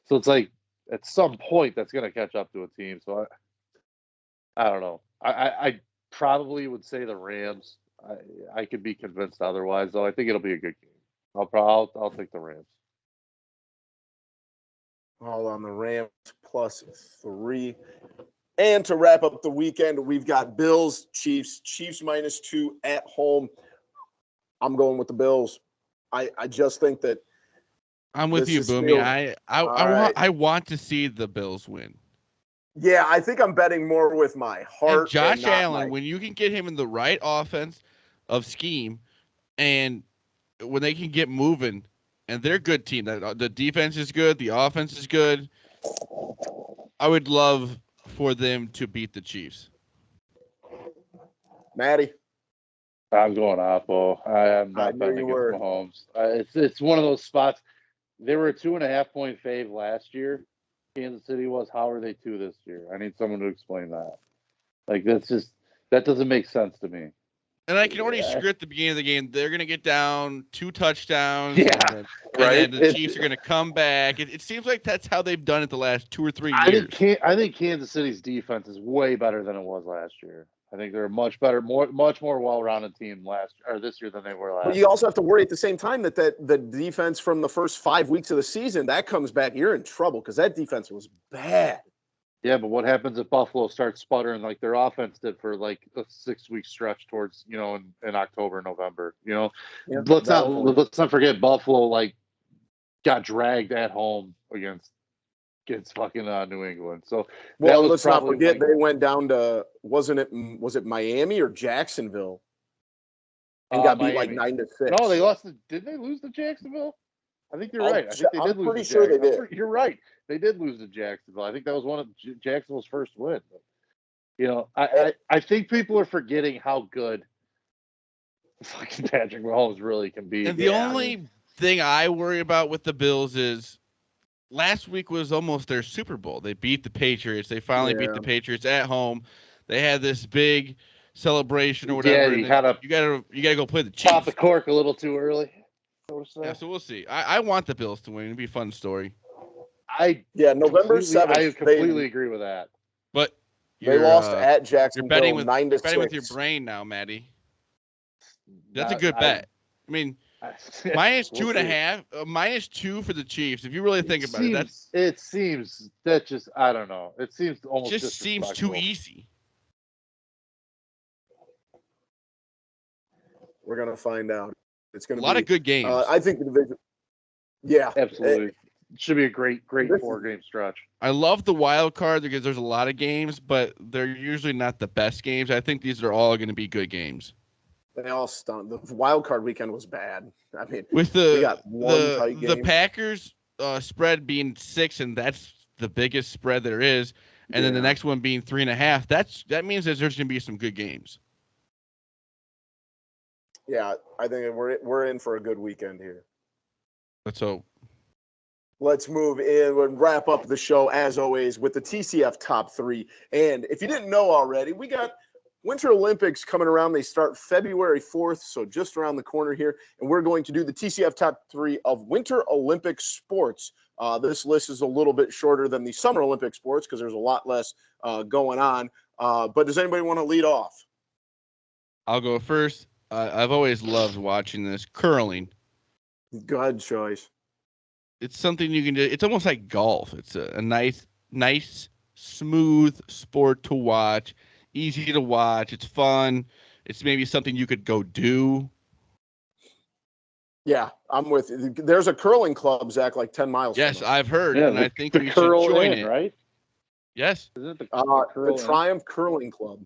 so it's like at some point that's going to catch up to a team. So I don't know. I probably would say the Rams. I could be convinced otherwise, though. I think it'll be a good game. I'll take the Rams. All on the Rams plus 3. And to wrap up the weekend, we've got Bills, Chiefs -2 at home. I'm going with the Bills. I just think that I'm with you, Boomy. I want to see the Bills win. Yeah, I think I'm betting more with my heart. And Josh Allen, when you can get him in the right offense of scheme, and when they can get moving, and they're a good team. The defense is good. The offense is good. I would love for them to beat the Chiefs. Maddie? I'm going Oppo. I'm I not knew betting you against were. Mahomes. It's one of those spots. They were a 2.5-point fave last year. Kansas City was. How are they 2 this year? I need someone to explain that. Like that doesn't make sense to me. And I can already script the beginning of the game. They're going to get down 2 touchdowns. Yeah, and right. then the Chiefs are going to come back. It seems like that's how they've done it the last 2 or 3 years. I think Kansas City's defense is way better than it was last year. I think they're a much better, much more well-rounded team this year than they were last. But you also have to worry at the same time that the defense from the first 5 weeks of the season that comes back, you're in trouble because that defense was bad. Yeah, but what happens if Buffalo starts sputtering like their offense did for like a 6-week stretch towards in October, November? Let's not forget Buffalo like got dragged at home against fucking New England. So let's not forget they went down to was it Miami or Jacksonville and got beat like 9-6. No, they lost. Didn't they lose to Jacksonville? I think you're right. I think they did lose. Pretty sure they did. You're right. They did lose to Jacksonville. I think that was one of Jacksonville's first win. I think people are forgetting how good fucking Patrick Mahomes really can be. And the only thing I worry about with the Bills is last week was almost their Super Bowl. They beat the Patriots. They finally beat the Patriots at home. They had this big celebration or whatever. Yeah, you gotta go play the Chiefs. Pop the cork a little too early. Yeah, so we'll see. I want the Bills to win. It'd be a fun story. November 7th. I completely agree with that. But they lost at Jacksonville. You're 9-6. betting with your brain now, Maddie. That's a good bet. I mean, minus 2.5, minus 2 for the Chiefs. If you really think about it, I don't know. It seems almost just seems too easy. We're gonna find out. It's gonna be a lot of good games. I think the division. Yeah, absolutely. It should be a great 4-game stretch. I love the wild card because there's a lot of games, but they're usually not the best games. I think these are all going to be good games. They all stunk. The wild card weekend was bad. I mean, with we got one tight game. The Packers spread being 6, and that's the biggest spread there is, and then the next one being 3.5. That means that there's going to be some good games. Yeah, I think we're in for a good weekend here. Let's hope. Let's move in and wrap up the show, as always, with the TCF Top 3. And if you didn't know already, we got Winter Olympics coming around. They start February 4th, so just around the corner here. And we're going to do the TCF Top 3 of Winter Olympic sports. This list is a little bit shorter than the Summer Olympic sports because there's a lot less going on. But does anybody want to lead off? I'll go first. I've always loved watching this. Curling. Good choice. It's something you can do. It's almost like golf. It's a nice, smooth sport to watch. Easy to watch. It's fun. It's maybe something you could go do. Yeah, I'm with you. There's a curling club, Zach, like 10 miles from us. Yes, I've heard, and I think we should join it. Right? Yes. Is it the Triumph Curling Club.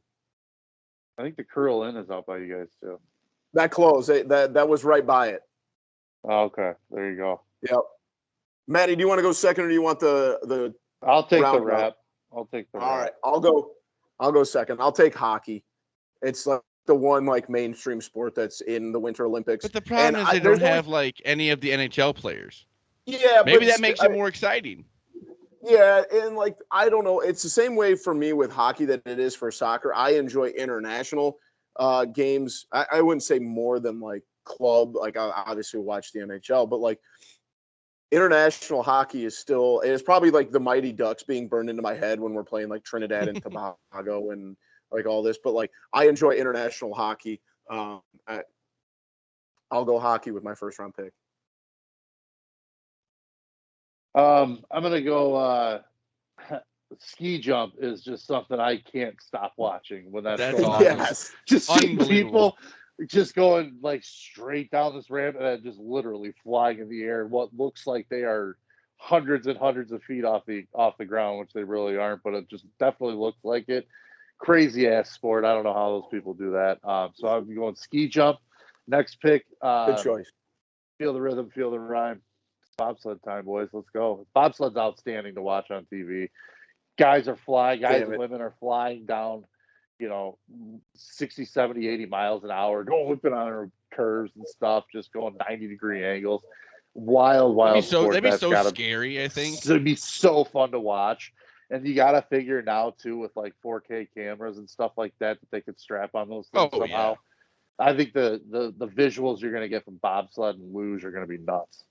I think the Curl Inn is out by you guys, too. That closed. That was right by it. Oh, okay. There you go. Yep. Maddie, do you want to go second, or do you want the? I'll take the wrap. All right, I'll go second. I'll take hockey. It's like the one like mainstream sport that's in the Winter Olympics. But the problem is they don't have like any of the NHL players. Yeah, maybe that makes it more exciting. Yeah, and like I don't know, it's the same way for me with hockey that it is for soccer. I enjoy international games. I wouldn't say more than like club. Like I obviously watch the NHL, but like international hockey is probably like the Mighty Ducks being burned into my head when we're playing like Trinidad and Tobago and like all this. But like I enjoy international hockey. I'll go hockey with my first round pick. I'm gonna go. Ski jump is just something I can't stop watching when that's going on. Yes, just seeing people just going like straight down this ramp and then just literally flying in the air. What looks like they are hundreds and hundreds of feet off the ground, which they really aren't, but it just definitely looks like it. Crazy ass sport. I don't know how those people do that. So I'm going ski jump. Next pick. Good choice. Feel the rhythm, feel the rhyme. Bobsled time, boys. Let's go. Bobsled's outstanding to watch on TV. Guys are flying. Guys and women are flying down 60, 70, 80 miles an hour, going whipping on our curves and stuff, just going 90-degree angles. Wild sport. That'd be so scary, I think. It'd be so fun to watch. And you got to figure now, too, with like 4K cameras and stuff like that they could strap on those things somehow. Yeah. I think the visuals you're going to get from bobsled and luge are going to be nuts.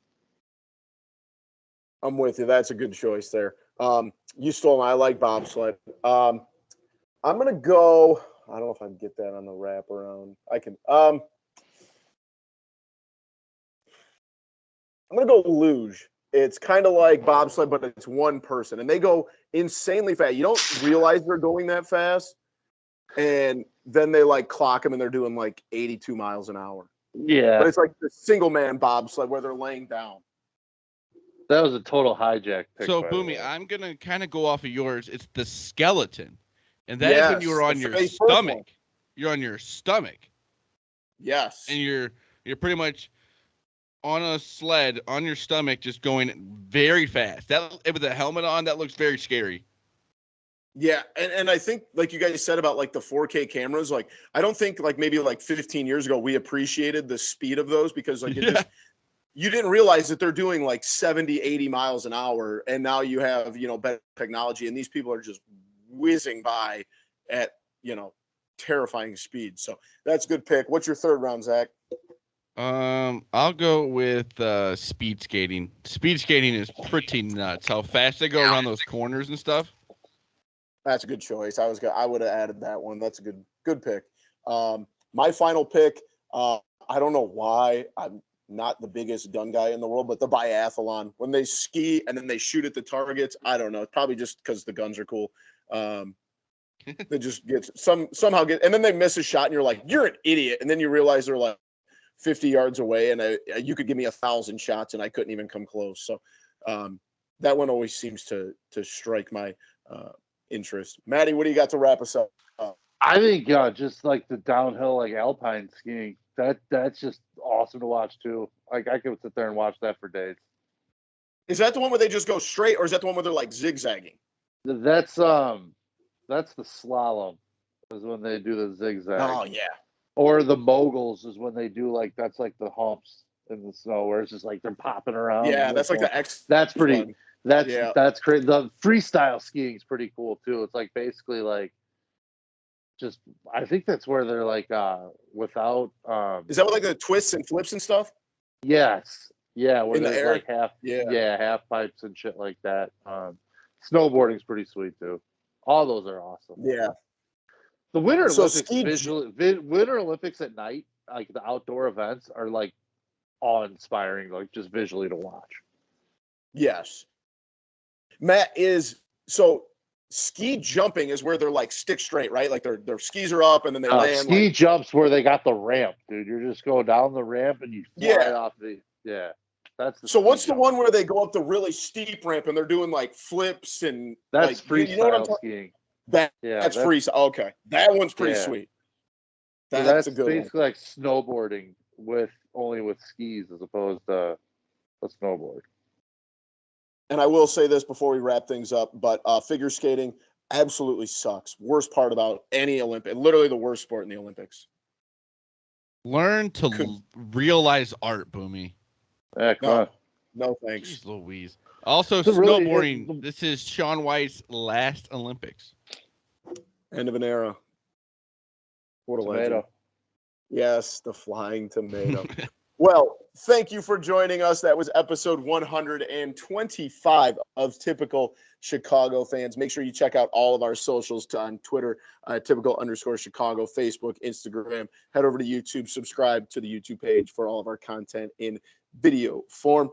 I'm with you. That's a good choice there. You stole my. I like bobsled. I'm going to go. I don't know if I can get that on the wraparound. I can. I'm going to go luge. It's kind of like bobsled, but it's one person. And they go insanely fast. You don't realize they're going that fast. And then they like clock them and they're doing like 82 miles an hour. Yeah. But it's like the single man bobsled where they're laying down. That was a total hijack pick. So, Boomy, I'm going to kind of go off of yours. It's the skeleton. And that is when you're on your stomach. You're on your stomach. Yes. And you're pretty much on a sled on your stomach, just going very fast. That with a helmet on, that looks very scary. Yeah, and I think like you guys said about like the 4K cameras, like I don't think like maybe like 15 years ago we appreciated the speed of those because like you didn't realize that they're doing like 70, 80 miles an hour, and now you have better technology, and these people are just whizzing by at terrifying speed. So that's a good pick. What's your third round, Zach? I'll go with speed skating. Speed skating is pretty nuts. How fast they go around those corners and stuff. That's a good choice. I would have added that one. That's a good pick. My final pick. I don't know why I'm not the biggest gun guy in the world, but the biathlon, when they ski and then they shoot at the targets. I don't know. It's probably just because the guns are cool. They just get somehow get, and then they miss a shot, and you're like, you're an idiot, and then you realize they're like 50 yards away, and you could give me 1,000 shots, and I couldn't even come close. So that one always seems to strike my interest. Maddie, what do you got to wrap us up? I think just like the downhill, like alpine skiing, that's just awesome to watch too. Like I could sit there and watch that for days. Is that the one where they just go straight, or is that the one where they're like zigzagging? That's the slalom. Is when they do the zigzag. Oh yeah. Or the moguls is when they do that's like the humps in the snow where it's just like they're popping around. Yeah, that's like the X. That's pretty. Fun. That's great. The freestyle skiing is pretty cool too. It's like basically like just I think that's where they're like without. Is that with like the twists and flips and stuff? Yes. Yeah, where in the air. Like half pipes and shit like that. Snowboarding's pretty sweet too. All those are awesome. Yeah. The Winter Olympics at night, like the outdoor events, are like awe-inspiring, like just visually to watch. Yes. Matt ski jumping is where they're like stick straight, right? Like their skis are up and then they land. Ski jumps where they got the ramp, dude. You're just going down the ramp and you fly off the That's so what's the one where they go up the really steep ramp and they're doing like flips and that's like, freestyle you know what I'm skiing. That's freestyle. Okay, that one's pretty sweet. That's a good basically like snowboarding with skis as opposed to a snowboard. And I will say this before we wrap things up, but figure skating absolutely sucks. Worst part about any Olympic, literally the worst sport in the Olympics. Learn to realize art, Boomy. Yeah, come on. No thanks. Jeez Louise. Also, snowboarding. This is Shaun White's last Olympics. End of an era. What a legend. Yes, the flying tomato. Well, thank you for joining us. That was episode 125 of Typical Chicago Fans. Make sure you check out all of our socials on Twitter, typical_Chicago, Facebook, Instagram. Head over to YouTube, subscribe to the YouTube page for all of our content in video form.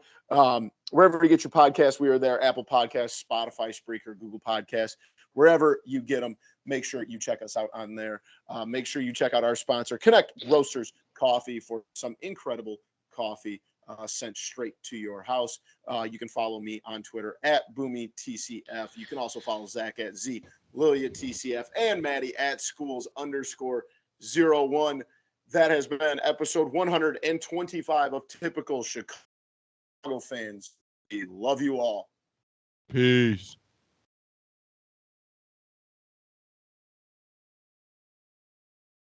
Wherever you get your podcasts, we are there. Apple Podcasts, Spotify, Spreaker, Google Podcasts, wherever you get them. Make sure you check us out on there. Make sure you check out our sponsor, Connect Roasters Coffee, for some incredible coffee sent straight to your house. You can follow me on Twitter at BoomyTCF. You can also follow Zach at ZLiliaTCF and Maddie at schools_01. That has been episode 125 of Typical Chicago Fans. We love you all. Peace.